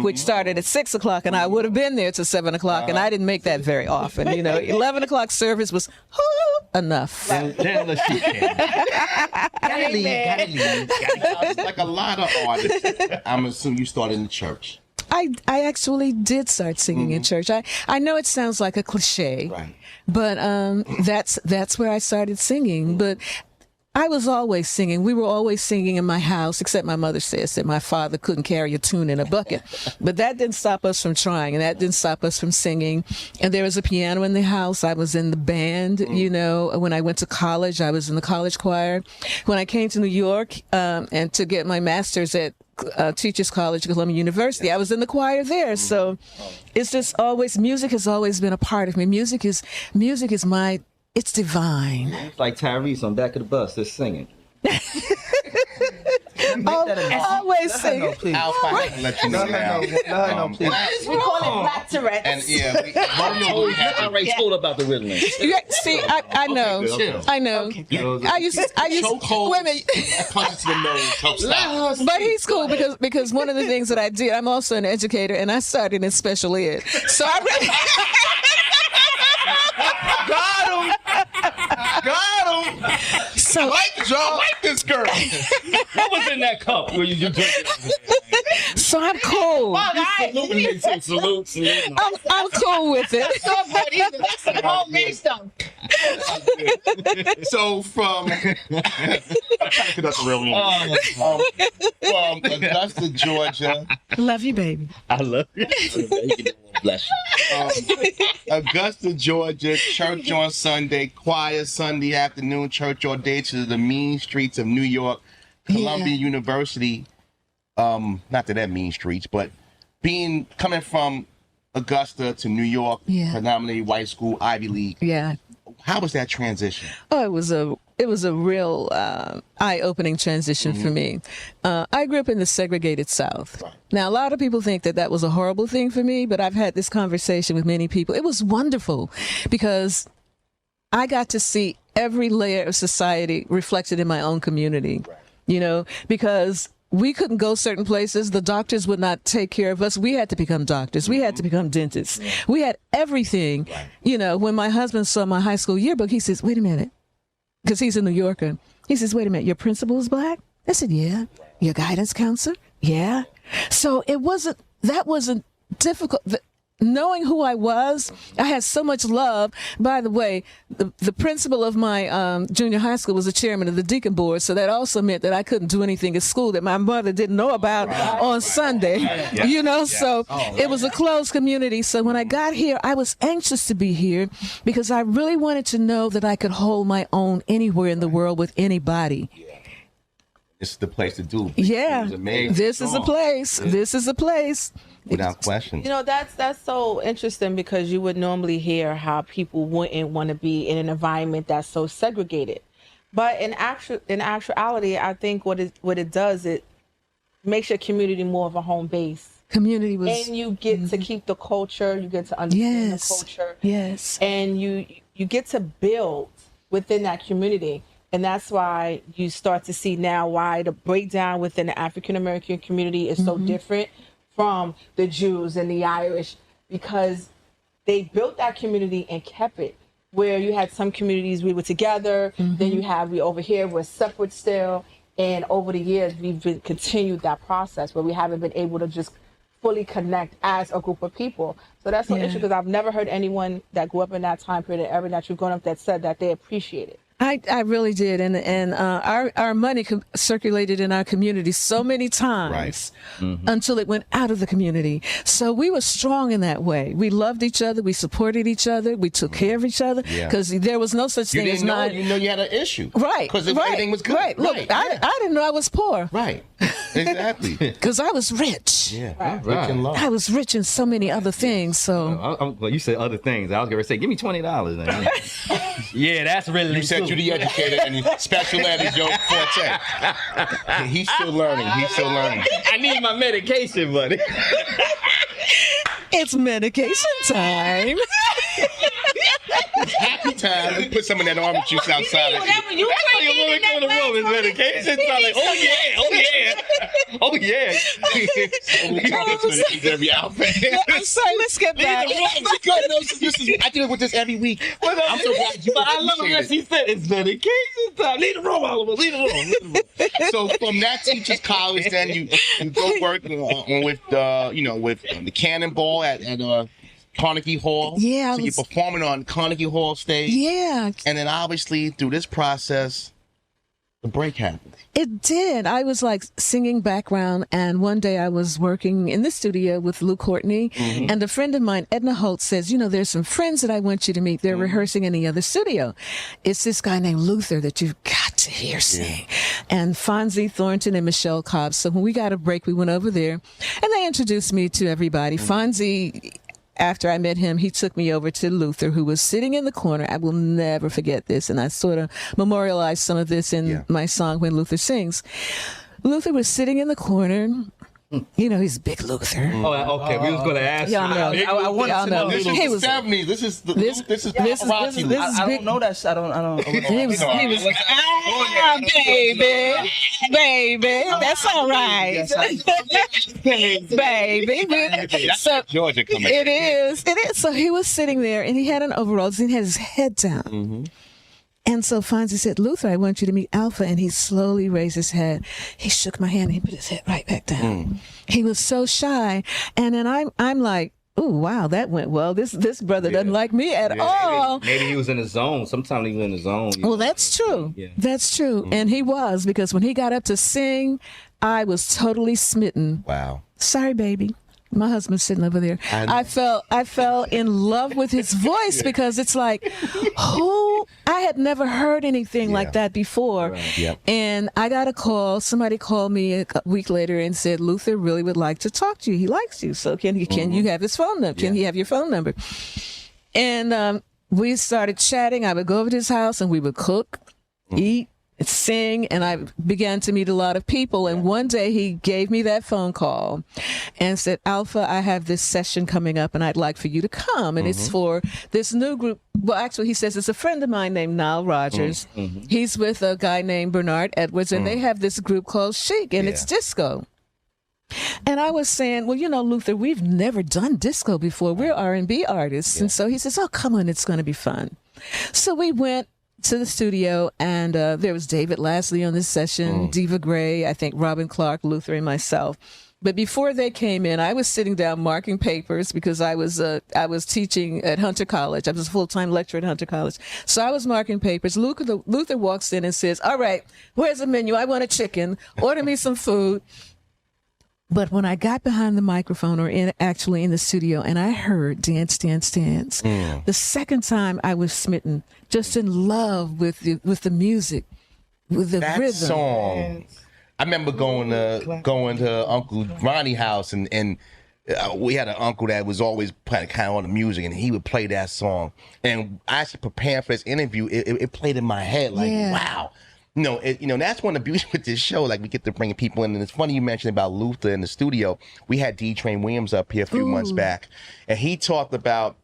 which started at 6 o'clock, and I would have been there till 7 o'clock, and I didn't make that very often. 11 o'clock service was enough. Then let's shoot Gotta leave. Like a lot of artists. I'm assuming you started in the church. I actually did start singing in church. I know it sounds like a cliche, Right. but that's where I started singing. But I was always singing. We were always singing in my house, except my mother says that my father couldn't carry a tune in a bucket. But that didn't stop us from trying, and that didn't stop us from singing. And there was a piano in the house. I was in the band, When I went to college, I was in the college choir. When I came to New York and to get my master's at Teachers College, Columbia University, I was in the choir there. So it's just music has always been a part of me. Music is it's divine. It's like Tyrese on Back of the Bus, just singing. Always sing. Alfa, I have to let you know now. No, please. We call it Black Tourette's. And we already told about the rhythm. See, I know. Okay. I know. Okay. I used Chokehold, wait a minute. punch to the nose, help stop. But he's cool because one of the things that I did, I'm also an educator, and I started in special ed. So I really Got him. So I like this girl. What was in that cup? Were you drinking? So I'm cool. Salute. I'm cool with it. That's the homemade stuff. So from from Augusta, Georgia. Love you, baby. I love you. Bless you. Augusta, Georgia, church on Sunday, choir Sunday afternoon, church all day to the mean streets of New York, Columbia University. Not that mean streets, but coming from Augusta to New York, predominantly white school, Ivy League. Yeah. How was that transition? Oh, it was a real eye-opening transition for me. I grew up in the segregated South. Right. Now, a lot of people think that was a horrible thing for me, but I've had this conversation with many people. It was wonderful because I got to see every layer of society reflected in my own community, because we couldn't go certain places. The doctors would not take care of us. We had to become doctors. We had to become dentists. We had everything. When my husband saw my high school yearbook, he says, wait a minute, because he's a New Yorker. He says, wait a minute, your principal is black? I said, yeah. Your guidance counselor? Yeah. So that wasn't difficult. Knowing who I was, I had so much love. By the way, the principal of my junior high school was the chairman of the deacon board, so that also meant that I couldn't do anything at school that my mother didn't know about on Sunday. So it was a closed community. So when I got here, I was anxious to be here because I really wanted to know that I could hold my own anywhere in the world with anybody. This is the place to do. Yeah, this is a place. This is a place. Without question. That's so interesting because you would normally hear how people wouldn't want to be in an environment that's so segregated. But in actuality, I think what it does, it makes your community more of a home base. Community was, and you get to keep the culture. You get to understand the culture. Yes. And you get to build within that community. And that's why you start to see now why the breakdown within the African American community is so different from the Jews and the Irish, because they built that community and kept it. Where you had some communities we were together, then you have we over here we're separate still, And over the years, we've continued that process where we haven't been able to just fully connect as a group of people. So that's so interesting because I've never heard anyone that grew up in that time period, ever that you've grown up, that said that they appreciate it. I really did, and our money circulated in our community so many times until it went out of the community. So we were strong in that way. We loved each other, we supported each other, we took care of each other because there was no such thing as not. You know you had an issue, right? Because everything was good. Right. Look, I didn't know I was poor. Right. Exactly. Because I was rich. Yeah. Rich in love. I was rich in so many other things. So well, you said other things. I was going to say, give me $20. Yeah, that's really. You said you the educator and special ed is your forte. He's still learning. I need my medication, buddy. It's medication time. It's happy time. Let's put some of that orange juice outside. Whatever you That's like a woman coming to the room. It's medication time. Like, oh yeah. We talk about this every outfit. I'm sorry, let's get back. I deal with this every week. I'm so glad you. But I love it when she said it's medication time. Leave the room, Oliver. Leave the room. So from that teachers college, then you go work with the Cannonball at Carnegie Hall. Yeah. So you're performing on Carnegie Hall stage. Yeah. And then obviously through this process, the break happened. It did. I was like singing background, and one day I was working in the studio with Lou Courtney, and a friend of mine, Edna Holt, says, there's some friends that I want you to meet. They're rehearsing in the other studio. It's this guy named Luther that you've got to hear sing. And Fonzie Thornton and Michelle Cobb. So when we got a break, we went over there, and they introduced me to everybody. Fonzie, after I met him, he took me over to Luther, who was sitting in the corner. I will never forget this. And I sort of memorialized some of this in my song, When Luther Sings. Luther was sitting in the corner. He's big Luther. Oh, okay. We was going to ask y'all you. Know. I wanted to know. This is the 70s. This is paparazzi. I don't know that. I don't. He was baby. That's all right. Baby. So Georgia coming. It is. So he was sitting there, and he had an overalls, and he had his head down. And so Fonzie said, Luther, I want you to meet Alfa. And he slowly raised his head. He shook my hand, and he put his head right back down. He was so shy. And then I'm like, oh, wow, that went well. This brother doesn't like me at all. Maybe he was in his zone. Sometimes he was in his zone. Well, that's true. Yeah. That's true. And he was, because when he got up to sing, I was totally smitten. Wow. Sorry, baby. My husband's sitting over there. I fell in love with his voice because it's like, I had never heard anything like that before. Right. Yep. And I got a call. Somebody called me a week later and said, Luther really would like to talk to you. He likes you. So can you have his phone number? Can he have your phone number? And we started chatting. I would go over to his house and we would cook, eat, sing, and I began to meet a lot of people. And one day he gave me that phone call and said, Alfa, I have this session coming up and I'd like for you to come. And it's for this new group. Well, actually, he says it's a friend of mine named Nile Rodgers. He's with a guy named Bernard Edwards, and they have this group called Chic, and it's disco. And I was saying, well, Luther, we've never done disco before. We're R&B artists. And so he says, oh, come on, it's going to be fun. So we went to the studio, and there was David Lasley on this session, Diva Gray, I think Robin Clark, Luther, and myself. But before they came in, I was sitting down marking papers because I was teaching at Hunter College. I was a full-time lecturer at Hunter College. So I was marking papers. Luther walks in and says, all right, where's the menu? I want a chicken. Order me some food. But when I got behind the microphone, or actually in the studio, and I heard Dance, Dance, Dance, the second time I was smitten, just in love with the music, with the that rhythm. Song. I remember going to Uncle Ronnie's house, and we had an uncle that was always playing kind of on the music, and he would play that song. And I actually preparing for this interview, it played in my head like, wow. That's one of the beauty with this show. Like, we get to bring people in, and it's funny you mentioned about Luther in the studio. We had D. Train Williams up here a few months back, and he talked about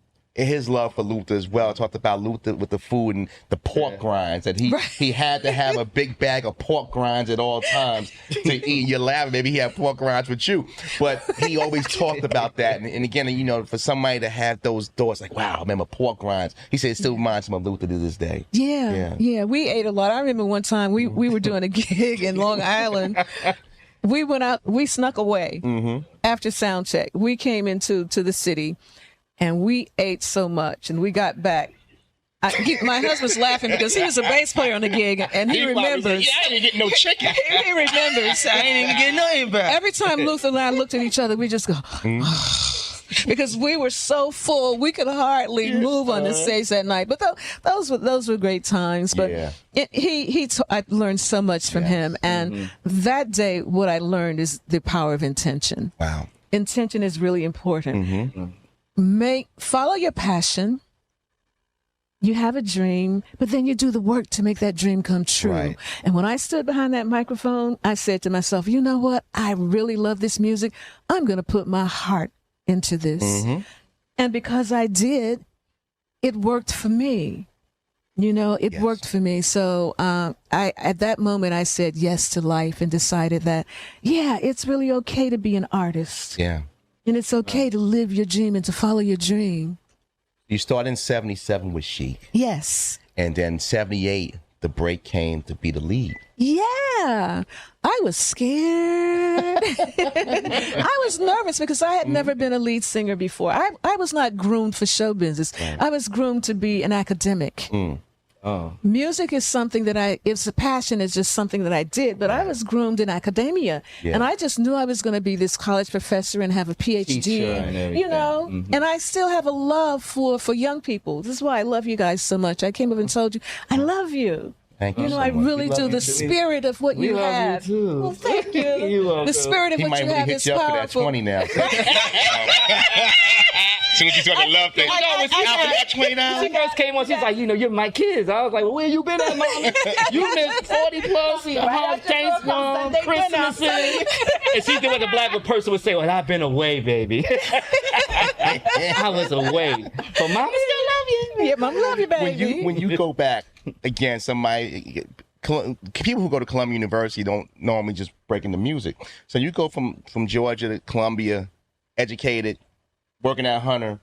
his love for Luther as well. Talked about Luther with the food and the pork grinds, that he had to have a big bag of pork grinds at all times to eat. You're laughing, maybe he had pork grinds with you, but he always talked about that. And again, you know, for somebody to have those thoughts, like, wow, I remember pork grinds. He said it still reminds him of Luther to this day. Yeah. We ate a lot. I remember one time we were doing a gig in Long Island. We went out. We snuck away after sound check. We came into the city. And we ate so much, and we got back. My husband's laughing because he was a bass player on the gig, and he remembers. I didn't get no chicken. He remembers. I ain't even get nothing back. Every time Luther and I looked at each other, we just go, because we were so full, we could hardly move on the stage that night. But those were great times. But I learned so much from him, and that day, what I learned is the power of intention. Wow, intention is really important. Follow your passion. You have a dream, but then you do the work to make that dream come true. Right. And when I stood behind that microphone, I said to myself, you know what? I really love this music. I'm going to put my heart into this. And because I did, it worked for me. You know, it worked for me. So at that moment, I said yes to life and decided that, it's really okay to be an artist. Yeah. And it's okay to live your dream and to follow your dream. You started in 77 with Chic. Yes. And then 78, the break came to be the lead. Yeah. I was scared. I was nervous because I had never been a lead singer before. I was not groomed for show business. I was groomed to be an academic. Music is something that it's a passion. It's just something that I did, but I was groomed in academia, and I just knew I was going to be this college professor and have a PhD, you know, and I still have a love for young people. This is why I love you guys so much. I came up and told you, I love you. Thank you. You know, I really do. The spirit of what you have. You too. Well, thank you. The spirit of what you have is powerful. He might really hit you up for that 20 now. As soon as you start to love things. She first came on, she's like, you know, you're my kids. I was like, well, where you been at, Mama? You been 40 plus, Thanksgiving, Christmas. And she did what a black person would say, well, I've been away, baby. I was away. But Mama still love you. Yeah, Mama love you, baby. When you go back, again, people who go to Columbia University don't normally just break into music. So you go from Georgia to Columbia, educated, working at Hunter.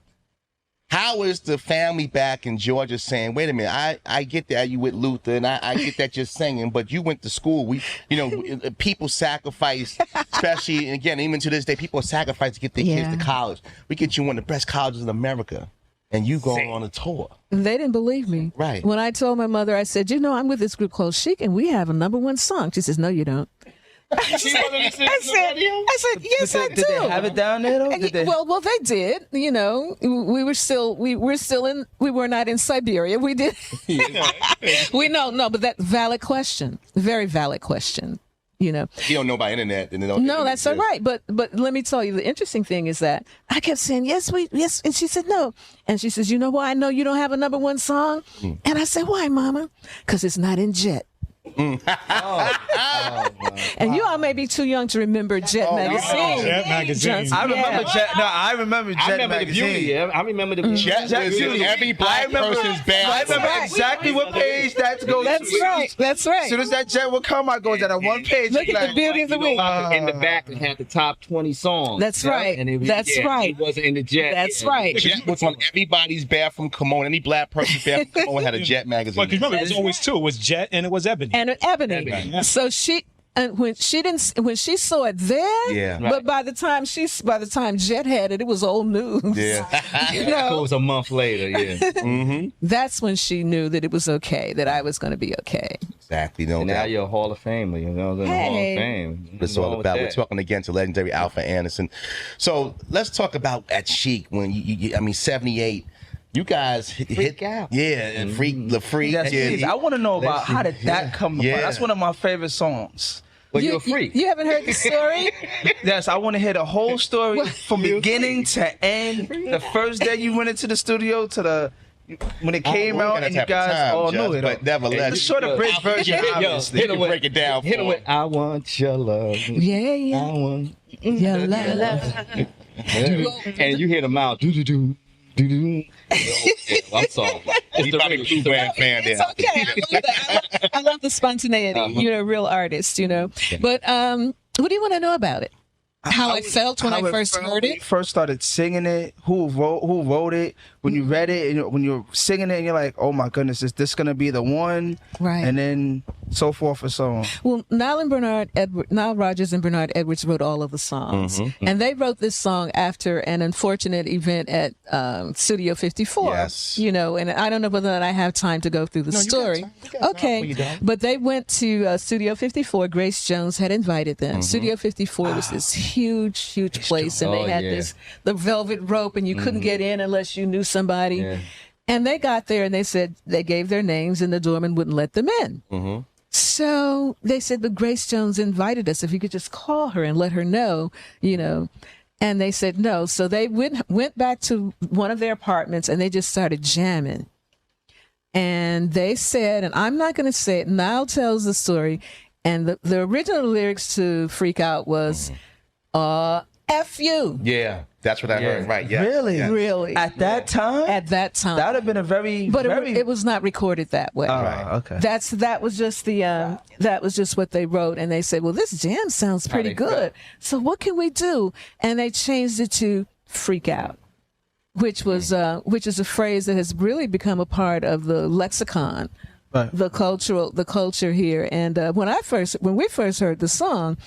How is the family back in Georgia saying, wait a minute, I get that you with Luther and I get that you're singing, but you went to school. People sacrifice, especially, and again, even to this day, people sacrifice to get their kids to college. We get you one of the best colleges in America. And you go on a tour. They didn't believe me. Right. When I told my mother, I said, I'm with this group called Chic, and we have a #1 song. She says, no, you don't. I said, yes, I do. Did they have it down there, though? Well, they did. You know, we were not in Siberia. We did. No, but that valid question, very valid question. You know, you don't know by internet. No, that's all right. But let me tell you, the interesting thing is that I kept saying, yes, and she said, no. And she says, you know why I know you don't have a #1 song? And I said, why, Mama? Because it's not in Jet. And you all may be too young to remember Jet magazine. Jet magazine. I remember Jet. No, I remember Jet magazine. I remember the beauty. Jet was in every black person's band. I remember exactly what page that goes to. That's right. As soon as that Jet would come, I go to that one page. Look at the beauty of the week. In the back, it had the top 20 songs. That's right. And it wasn't in the Jet. That's right. Jet was on everybody's bathroom kimono. Any black person's bathroom kimono had a Jet magazine. Well, remember, it was always two. It was Jet and it was Ebony. And Ebony. Yeah. So when she saw it there, but by the time Jet had it was old news. Yeah. You know? It was a month later. Yeah. That's when she knew that it was okay, that I was going to be okay. Exactly. And now you're a Hall of Famer. You know, in the Hall of Fame. It's all about. We're talking again to legendary Alfa Anderson. So let's talk about at Chic when you 78. You guys hit out. Yeah, and the freak. Yes, I want to know about how did that come about. That's one of my favorite songs. Well, you're a freak. You haven't heard the story? Yes, I want to hear the whole story from beginning to end. The first day you went into the studio to when it came out and you guys all knew it. But nevertheless, the short of bridge version, obviously. Hit break it down. Hit it with I want your love. Yeah. I want your love. And you hear the mouth. Do. I'm sorry. He's probably a True Band fan there. It's okay. I love the spontaneity. You're a real artist, you know. But what do you want to know about it? How I felt when I first heard it? First started singing it. Who wrote it? When you read it, and when you're singing it, and you're like, "Oh my goodness, is this gonna be the one?" Right. And then so forth and so on. Well, Nile Rodgers and Bernard Edwards wrote all of the songs, and they wrote this song after an unfortunate event at Studio 54. Yes. You know, and I don't know whether or not I have time to go through the story. Okay, but they went to Studio 54. Grace Jones had invited them. Studio 54 was this huge place, and they had the velvet rope, and you couldn't get in unless you knew somebody. Yeah. And they got there, and they said they gave their names, and the doorman wouldn't let them in. So they said, but Grace Jones invited us. If you could just call her and let her know, you know. And they said no. So they went back to one of their apartments, and they just started jamming. And they said, and I'm not going to say it, Nile tells the story, and the original lyrics to Freak Out was, F you. Yeah, that's what I heard. Right, yeah. Really? Yeah. Really. At that time? At that time. That would have been a very... But very... it was not recorded that way. Okay. That was just that was just what they wrote, and they said, well, this jam sounds pretty good. So what can we do? And they changed it to Freak Out, which is a phrase that has really become a part of the lexicon, the culture here. And when we first heard the song,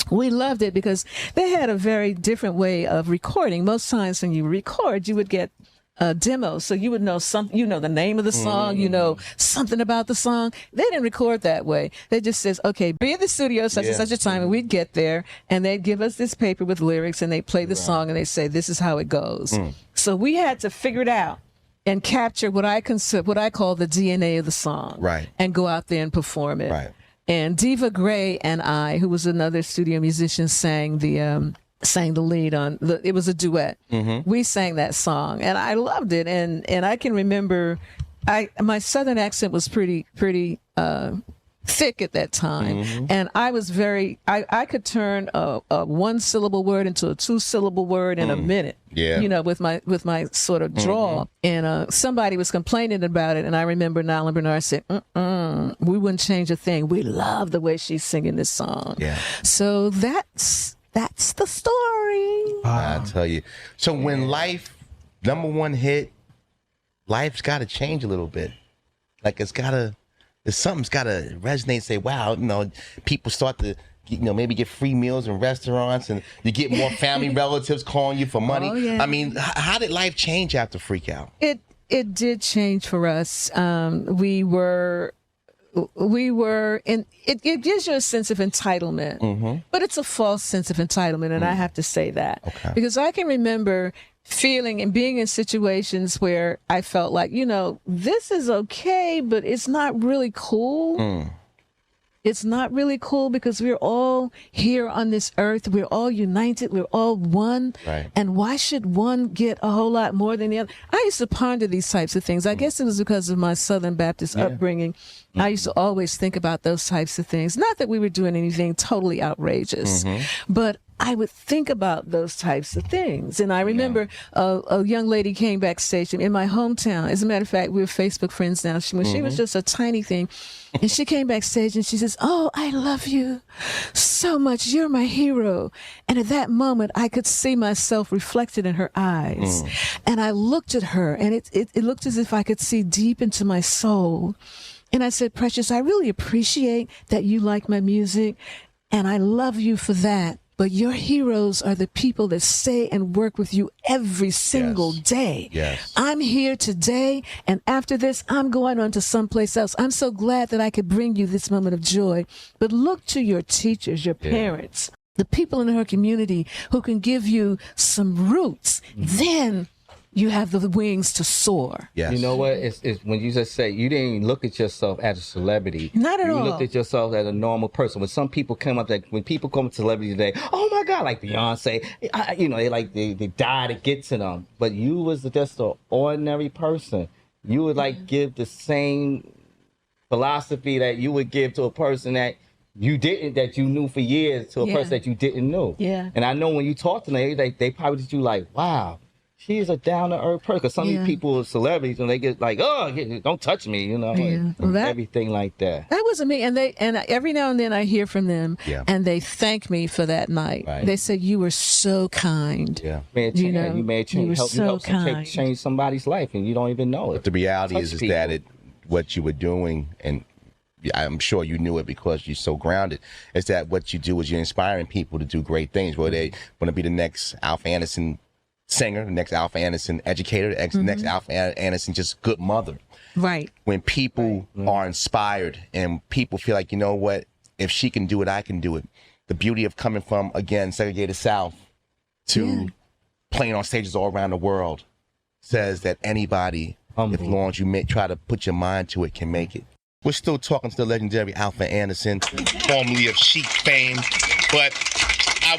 we loved it because they had a very different way of recording. Most times when you record, you would get demos, so you would know the name of the song, you know something about the song. They didn't record that way. They just says, okay, be in the studio such and such a time, and we'd get there, and they'd give us this paper with lyrics, and they play the song, and they say, this is how it goes. So we had to figure it out and capture what I call the DNA of the song, and go out there and perform it. Right. And Diva Gray and I, who was another studio musician, sang the lead on it was a duet. We sang that song, and I loved it. And I can remember, my Southern accent was pretty thick at that time, and I was I could turn a 1-syllable word into a 2-syllable word in a minute. Yeah, you know, with my sort of drawl. And somebody was complaining about it, and I remember Nile and Bernard said, we wouldn't change a thing. We love the way she's singing this song. Yeah. So that's the story. I tell you. So when life, #1 hit, life's got to change a little bit. Like something's got to resonate. Say, wow, you know, people start to, you know, maybe get free meals in restaurants, and you get more family relatives calling you for money. Oh, yeah. I mean, how did life change after Freak Out? It did change for us. We were in it gives you a sense of entitlement, but it's a false sense of entitlement, and I have to say that because I can remember feeling and being in situations where I felt like, you know, this is okay, but it's not really cool. It's not really cool because we're all here on this earth. We're all united. We're all one. Right. And why should one get a whole lot more than the other? I used to ponder these types of things. I guess it was because of my Southern Baptist upbringing. I used to always think about those types of things. Not that we were doing anything totally outrageous, but I would think about those types of things. And I remember a young lady came backstage in my hometown. As a matter of fact, we're Facebook friends now. She was just a tiny thing. And she came backstage and she says, oh, I love you so much. You're my hero. And at that moment, I could see myself reflected in her eyes. And I looked at her, and it looked as if I could see deep into my soul. And I said, Precious, I really appreciate that you like my music, and I love you for that. But your heroes are the people that stay and work with you every single day. Yes. I'm here today, and after this, I'm going on to someplace else. I'm so glad that I could bring you this moment of joy. But look to your teachers, your parents, the people in her community who can give you some roots. Then you have the wings to soar. Yes. You know what? It's when you just say you didn't even look at yourself as a celebrity. Not at all. You looked at yourself as a normal person. When some people come up, when people come to celebrity today, oh my God, like Beyonce, you know, they die to get to them. But you was just an ordinary person. You would give the same philosophy that you would give to a person that you knew for years to a person that you didn't know. Yeah. And I know when you talk to them, they probably did you like, wow. she's a down to earth person. Cause some of these people are celebrities and they get like, oh, don't touch me, you know, everything like that. That wasn't me. And every now and then I hear from them, and they thank me for that night. Right. They said you were so kind. Yeah, you may help change somebody's life, and you don't even know it. But the reality is that what you were doing, and I'm sure you knew it because you're so grounded, is that what you do is you're inspiring people to do great things. Where they want to be the next Alfa Anderson singer, the next Alfa Anderson educator, the next Alfa Anderson just good mother. Right. When people are inspired and people feel like, you know what, if she can do it, I can do it. The beauty of coming from, again, segregated South to playing on stages all around the world says that anybody, as long as you try to put your mind to it, can make it. We're still talking to the legendary Alfa Anderson, formerly of Chic fame, but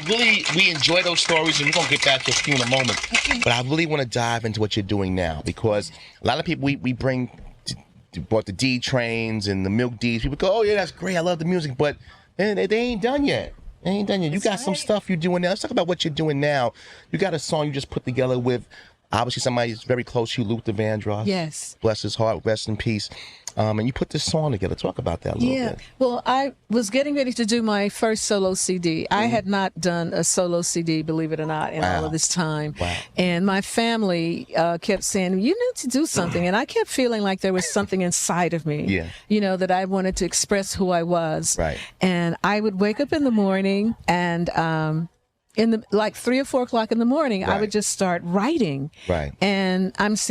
we enjoy those stories, and we're going to get back to a few in a moment. But I really want to dive into what you're doing now, because a lot of people we brought the D trains and the Milk D's. People go, oh, yeah, that's great. I love the music. But they ain't done yet. They ain't done yet. You got some stuff you're doing now. Let's talk about what you're doing now. You got a song you just put together with, obviously, somebody who's very close to you, Luther Vandross. Yes. Bless his heart. Rest in peace. And you put this song together. Talk about that a little bit. Well, I was getting ready to do my first solo CD. I had not done a solo CD, believe it or not, in all of this time. Wow. And my family kept saying, you need to do something. And I kept feeling like there was something inside of me, you know, that I wanted to express who I was. Right. And I would wake up in the morning and in the like 3 or 4 o'clock in the morning, I would just start writing. Right. And I was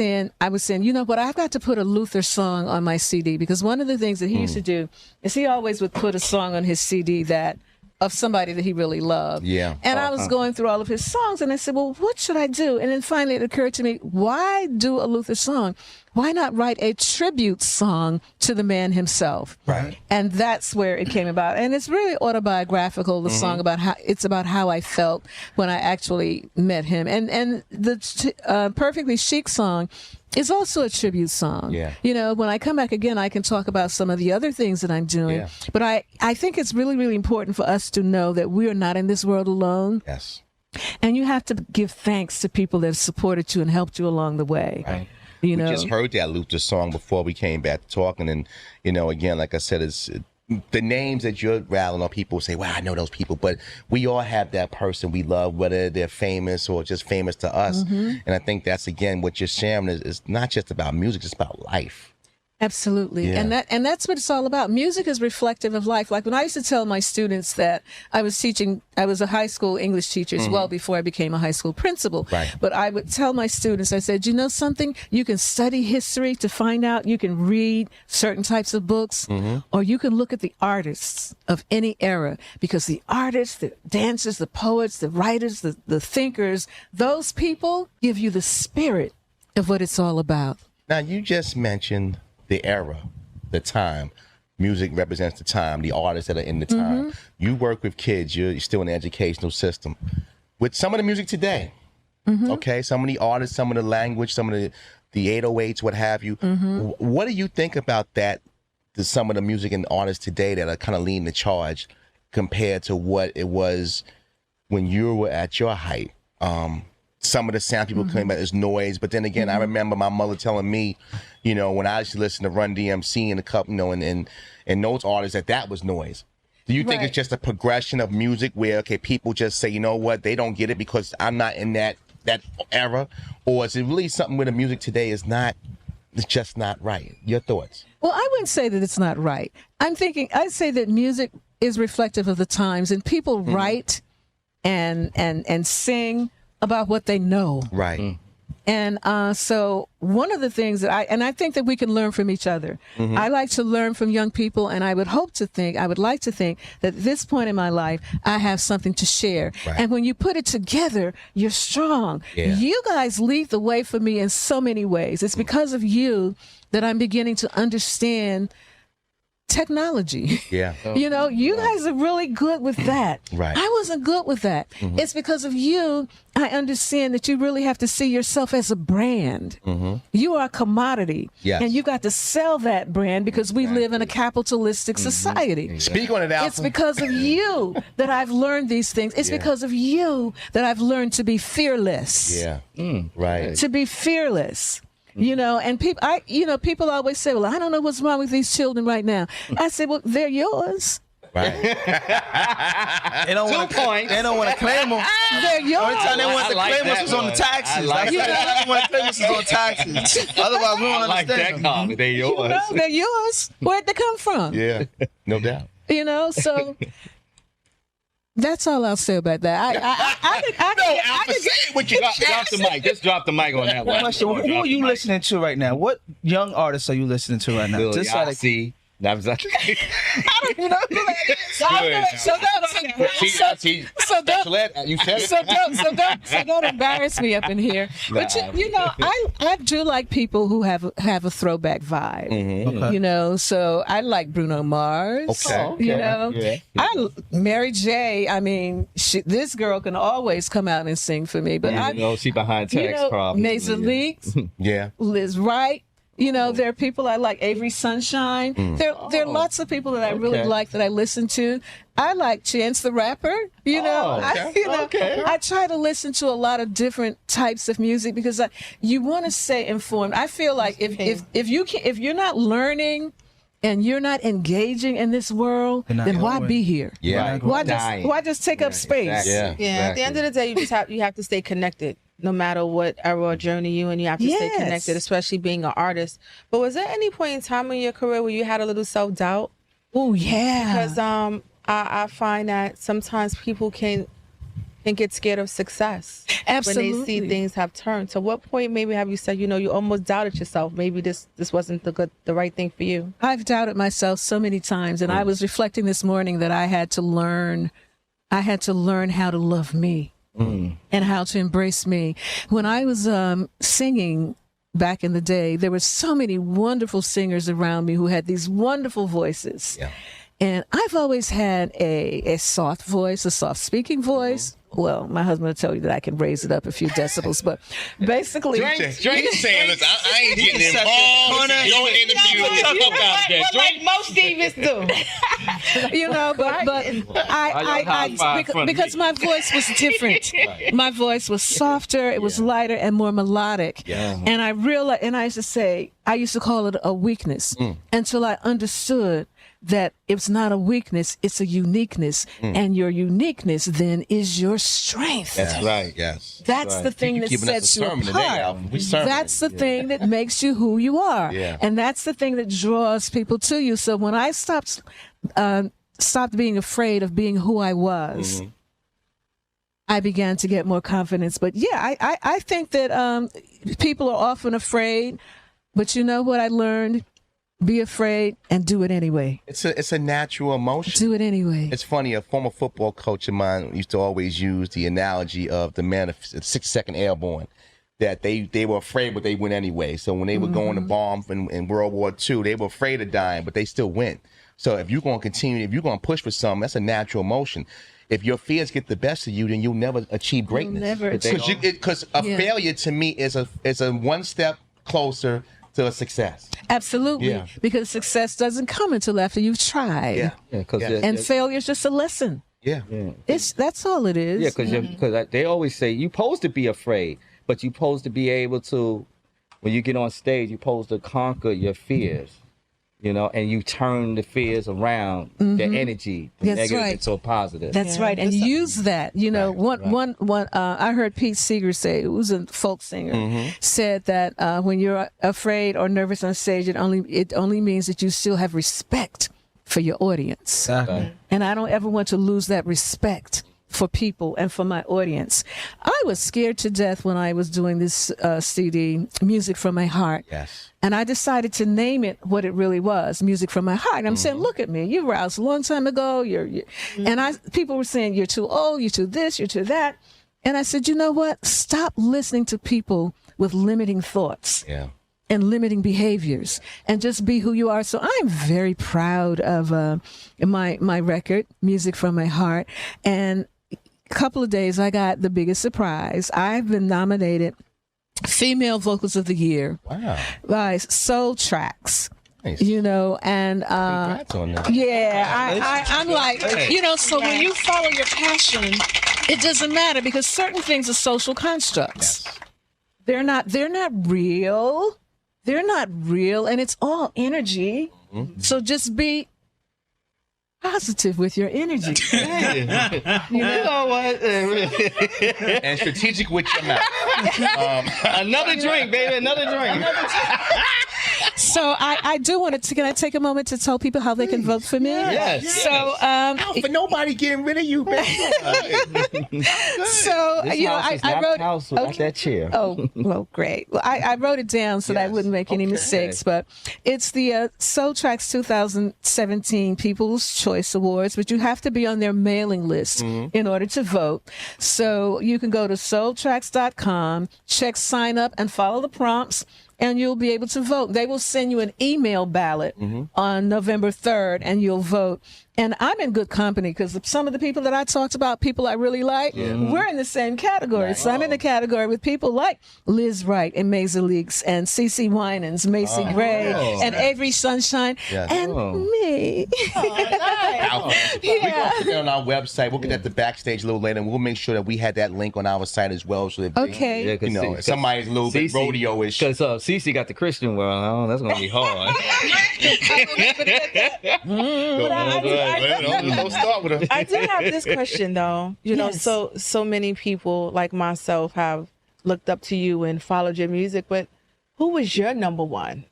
saying, you know what, I've got to put a Luther song on my CD, because one of the things that he used to do is he always would put a song on his CD of somebody that he really loved. Yeah. And I was going through all of his songs, and I said, well, what should I do? And then finally it occurred to me, why do a Luther song? Why not write a tribute song to the man himself? Right. And that's where it came about. And it's really autobiographical, the song about how I felt when I actually met him. And the Perfectly Chic song is also a tribute song. Yeah. You know, when I come back again, I can talk about some of the other things that I'm doing. Yeah. But I think it's really, really important for us to know that we are not in this world alone. Yes. And you have to give thanks to people that have supported you and helped you along the way. Right. You know? We just heard that Luther song before we came back to talking. And, you know, again, like I said, it's the names that you're rattling on, people say, well, I know those people. But we all have that person we love, whether they're famous or just famous to us. And I think that's, again, what you're sharing is not just about music, it's about life. Absolutely. Yeah. And that's what it's all about. Music is reflective of life. Like when I used to tell my students that I was a high school English teacher as well before I became a high school principal. Right. But I would tell my students, I said, you know something? You can study history to find out. You can read certain types of books, or you can look at the artists of any era, because the artists, the dancers, the poets, the writers, the thinkers, those people give you the spirit of what it's all about. Now, you just mentioned the era, the time. Music represents the time, the artists that are in the time. You work with kids, you're still in the educational system. With some of the music today, okay, some of the artists, some of the language, some of the 808s, what have you, what do you think about that, some of the music and artists today that are kind of leading the charge compared to what it was when you were at your height? Some of the sound people claim about is noise, but then again, I remember my mother telling me, you know, when I used to listen to Run DMC and a couple, you know, and those artists, that was noise. Do you think it's just a progression of music where, okay, people just say, you know what, they don't get it because I'm not in that era, or is it really something where the music today is it's just not right? Your thoughts? Well, I wouldn't say that it's not right. I'd say that music is reflective of the times, and people write and sing about what they know. Right. And so one of the things that I think that we can learn from each other. I like to learn from young people, and I would like to think that at this point in my life, I have something to share. Right. And when you put it together, you're strong. Yeah. You guys lead the way for me in so many ways. It's because of you that I'm beginning to understand technology. Yeah. You know, you guys are really good with that. Right. I wasn't good with that. It's because of you. I understand that you really have to see yourself as a brand. You are a commodity. Yes. And you got to sell that brand because we live in a capitalistic society. Speak on it, Alfa. It's because of you that I've learned these things. It's because of you that I've learned to be fearless. Yeah. Right. To be fearless. You know, and people always say, well, I don't know what's wrong with these children right now. I say, well, they're yours. Right. They don't want to claim them. They're yours. Only time they want to claim us was on the taxes. They don't want to claim us was on taxes. Otherwise, we don't understand them. They're yours. You know, they're yours. Where'd they come from? Yeah. No doubt. You know, so that's all I'll say about that. I could say it with your Drop the mic. Just drop the mic on that one. Question, who are you listening to right now? What young artists are you listening to right now? Lil Just Yachty. I don't don't know who that is. So don't embarrass me up in here. But you know, I do like people who have a throwback vibe. You know, so I like Bruno Mars. Okay. You know, Mary J. I mean, this girl can always come out and sing for me. But I know she behind text probably. Nasalique, Yeah. Liz Wright. You know, there are people I like, Avery Sunshine. There are lots of people that I really like that I listen to. I like Chance the Rapper. You know, I try to listen to a lot of different types of music because you want to stay informed. I feel like if you're not learning and you're not engaging in this world, then why be here? Yeah. Why just take up space? Exactly. Yeah. At the end of the day, you have to stay connected. No matter what era or journey you in, you have to stay connected, especially being an artist. But was there any point in time in your career where you had a little self-doubt? Oh, yeah. Because I find that sometimes people can get scared of success. Absolutely. When they see things have turned. So what point maybe have you said, you almost doubted yourself? Maybe this wasn't the right thing for you? I've doubted myself so many times. And I was reflecting this morning that I had to learn how to love me. And how to embrace me. When I was singing back in the day, there were so many wonderful singers around me who had these wonderful voices. Yeah. And I've always had a soft voice, a soft speaking voice. Well, my husband will tell you that I can raise it up a few decibels, but basically... Drake saying, listen, I ain't getting involved in your interview. Like most divas do. You know, but because my voice was different. My voice was softer, it was lighter and more melodic. Yeah. And I realized, and I used to call it a weakness until I understood that it's not a weakness, it's a uniqueness. And your uniqueness then is your strength. That's right, yes. That's the thing that sets you apart. That's the thing that makes you who you are. Yeah. And that's the thing that draws people to you. So when I stopped being afraid of being who I was, I began to get more confidence. But yeah, I think that people are often afraid. But you know what I learned? Be afraid and do it anyway. It's a natural emotion. Do it anyway. It's funny, a former football coach of mine used to always use the analogy of the man of 6-second airborne, that they were afraid but they went anyway. So when they were going to bomb in World War II, they were afraid of dying, but they still went. So if you're going to continue, if you're going to push for something, that's a natural emotion. If your fears get the best of you, then you'll never achieve greatness. Because failure to me is a one step closer to a success. Absolutely. Because success doesn't come until after you've tried. And failure is just a lesson. That's all it is. Yeah, because they always say you're supposed to be afraid, but you're supposed to be able to, when you get on stage, you're supposed to conquer your fears. And you turn the fears around, the energy, the negative into a positive. That's right, and use that. I heard Pete Seeger say, who's a folk singer, said that when you're afraid or nervous on stage, it only means that you still have respect for your audience. And I don't ever want to lose that respect for people and for my audience. I was scared to death when I was doing this CD, Music from My Heart. Yes. And I decided to name it what it really was, Music from My Heart. And I'm saying, look at me, you were out a long time ago. And people were saying, you're too old, you're too this, you're too that. And I said, you know what? Stop listening to people with limiting thoughts. Yeah. and limiting behaviors and just be who you are. So I'm very proud of my record, Music from My Heart. And a couple of days, I got the biggest surprise. I've been nominated Female Vocals of the Year by Soul Tracks. Nice. You know, and Congrats on that. yeah, I'm like, you know, so when you follow your passion, it doesn't matter because certain things are social constructs. Yes. They're not real. They're not real, and it's all energy. Mm-hmm. So just be positive with your energy. You know what? And strategic with your mouth. Another drink, baby. Another drink. So I do want to. Can I take a moment to tell people how they can vote for me? Yes. So Alpha, nobody getting rid of you, baby. So This you know, house is I not wrote the house without that chair. Oh, well, great. Well, I wrote it down so that I wouldn't make any mistakes. But it's the Soul Tracks 2017 People's Choice Awards, but you have to be on their mailing list in order to vote. So you can go to soultracks.com, check sign up, and follow the prompts, and you'll be able to vote. They will send you an email ballot on November 3rd, and you'll vote. And I'm in good company because some of the people that I talked about, people I really like, we're in the same category. So I'm in the category with people like Liz Wright and Maisie Leaks and CeCe Winans, Macy Gray, and Avery Sunshine, and me. Alpha. We're going to put it on our website. We'll get that to backstage a little later, and we'll make sure that we had that link on our site as well. So that Okay. you know, if somebody's a little bit rodeo-ish. Because CeCe got the Christian world. Oh, that's going to be hard. Don't start with her. I do have this question though. You know, so many people like myself have looked up to you and followed your music, but who was your number one?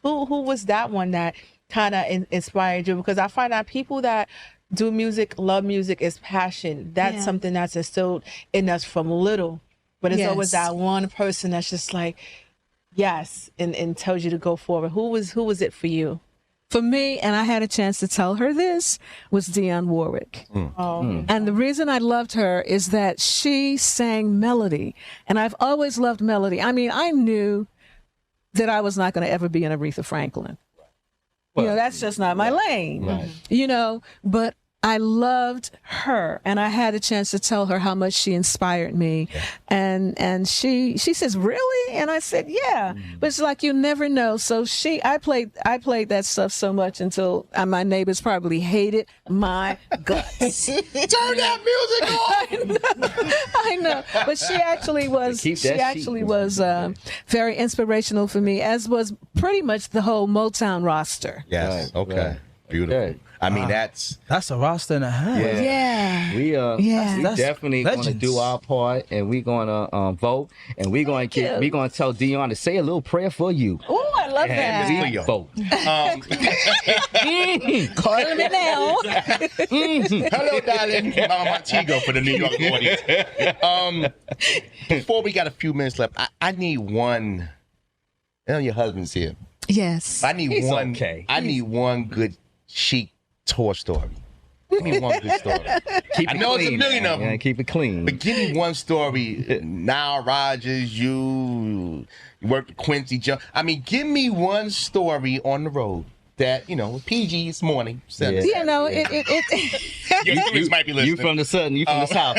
Who was that one that kind of inspired you? Because I find out people that do music, love music, is passion. That's something that's instilled in us from little. But it's always that one person that's just like, yes, and tells you to go forward. Who was it for you? For me, and I had a chance to tell her this, was Dionne Warwick. And the reason I loved her is that she sang melody. And I've always loved melody. I mean, I knew that I was not going to ever be an Aretha Franklin. Well, you know, that's just not my lane. You know, but I loved her, and I had a chance to tell her how much she inspired me. And she says, "Really?" And I said, "Yeah." But it's like you never know. So I played that stuff so much until my neighbors probably hated my guts. Turn that music on. I know. But she actually was very inspirational for me, as was pretty much the whole Motown roster. Yes. Okay. Beautiful. Okay. I mean, that's a roster and a half. Yeah. We definitely going to do our part, and we're going to vote, and we're going to tell Dionne to say a little prayer for you. Oh, I love that. We vote. Calling me now. Hello, darling. Mama Montego for the New York audience. Before we got a few minutes left, I need one. I know your husband's here. Yes. I need one. Okay. I need one good Chic tour story. Give me one good story. I know it's a million of them. Yeah, keep it clean. But give me one story. Nile Rodgers, you worked with Quincy Jones. I mean, give me one story on the road that, you know, PG this morning. You know, Your students might be listening. You from the Southern, you from the South.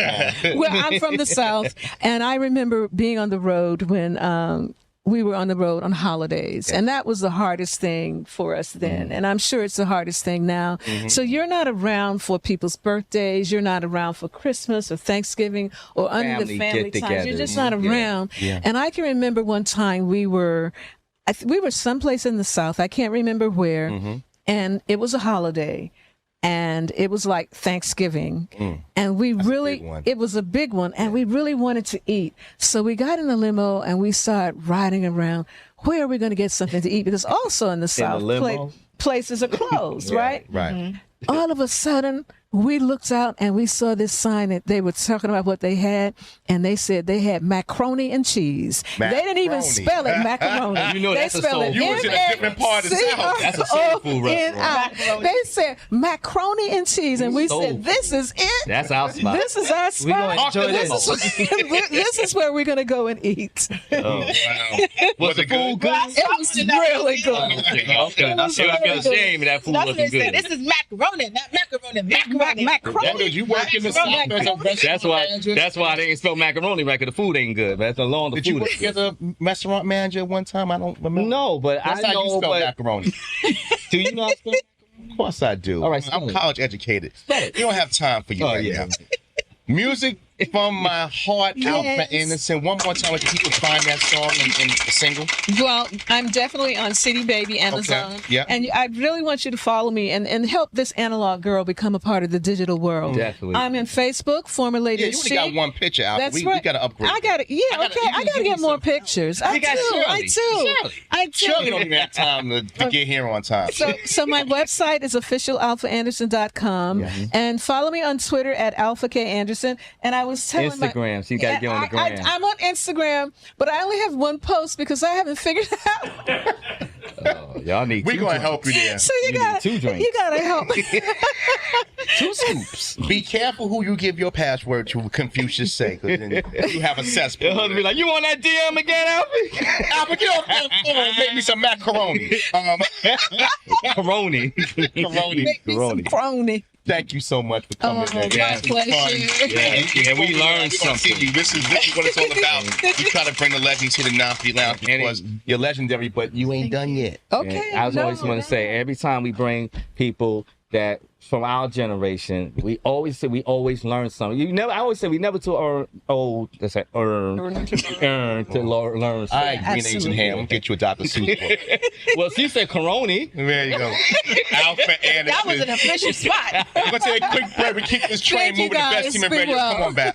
Well, I'm from the South, and I remember being on the road when we were on the road on holidays, and that was the hardest thing for us then. And I'm sure it's the hardest thing now. So you're not around for people's birthdays. You're not around for Christmas or Thanksgiving or under the family times. You're just not around. And I can remember one time we were someplace in the South. I can't remember where. And it was a holiday. And it was like Thanksgiving. And it was a big one. And we really wanted to eat. So we got in the limo and we started riding around. Where are we going to get something to eat? Because also in the South, places are closed, right? Right. All of a sudden, we looked out and we saw this sign that they were talking about what they had, and they said they had macaroni and cheese. They didn't even spell it macaroni. You know that's they a spelled soul. it You was in a different part of the South. That's a soul food restaurant. They said macaroni and cheese, and we Soul said, "This is it. That's our spot. This is our We gonna spot. enjoy This is, this is where we're gonna go and eat." Wow. Was the food good? It was really good. Okay. I feel ashamed that food wasn't good. This is macaroni, not macaroni. Macaroni. You work in the South as a restaurant manager? That's why they ain't spell macaroni right, 'cause the food ain't good. That's how long the Did food you work is. as a restaurant manager one time? I don't remember. No, but That's I how you know. spell But macaroni. do you know how to spell? Of course I do. All right, I'm spell it. college educated. Spell it. We don't have time for you Oh, right yeah. now. Music from my heart, Alpha Yes. Anderson. One more time, let the people find that song and the single. Well, I'm definitely on City Baby, Amazon. Yeah. And I really want you to follow me and help this analog girl become a part of the digital world. Definitely. I'm in Facebook, former Lady Yeah, you only got one picture, Alpha. That's we right. got to upgrade. I got it. Yeah, I gotta get more pictures. I got do. Shirley. I do. Shirley don't even have time to get here on time. So my website is officialalphaanderson.com and follow me on Twitter at Alpha K Anderson. And I was telling Instagram. So you gotta get on the gram. I'm on Instagram, but I only have one post because I haven't figured it out. Oh, y'all need We're two going to drinks. help you there. So You need 2 drinks. you gotta help. 2 scoops. Be careful who you give your password to, Confucius say, because then you have a Your cesspool. husband be like, "You on that DM again, Alfie?" Alpha, get off that phone and make me some macaroni. Coroni. Macaroni. Make me some crony. Thank you so much for coming. Oh, man. my pleasure. Yeah, we learned We're gonna see something. you. This is what it's all about. We try to bring the legends to the non-feet lounge because you're legendary, but you ain't done yet. Okay. And I was always want to say, every time we bring people that from our generation, we always say we always learn something. I always say we never too old to say earn to learn something. All right, Green Asian Ham, we'll get you a Dr. Seuss book. Well, she said Coroni. There you go. Alpha Anderson. That was an official spot. We're going to take a quick break. We keep this train Thank you, moving. The best guys. team in Be radio. well. Come on back.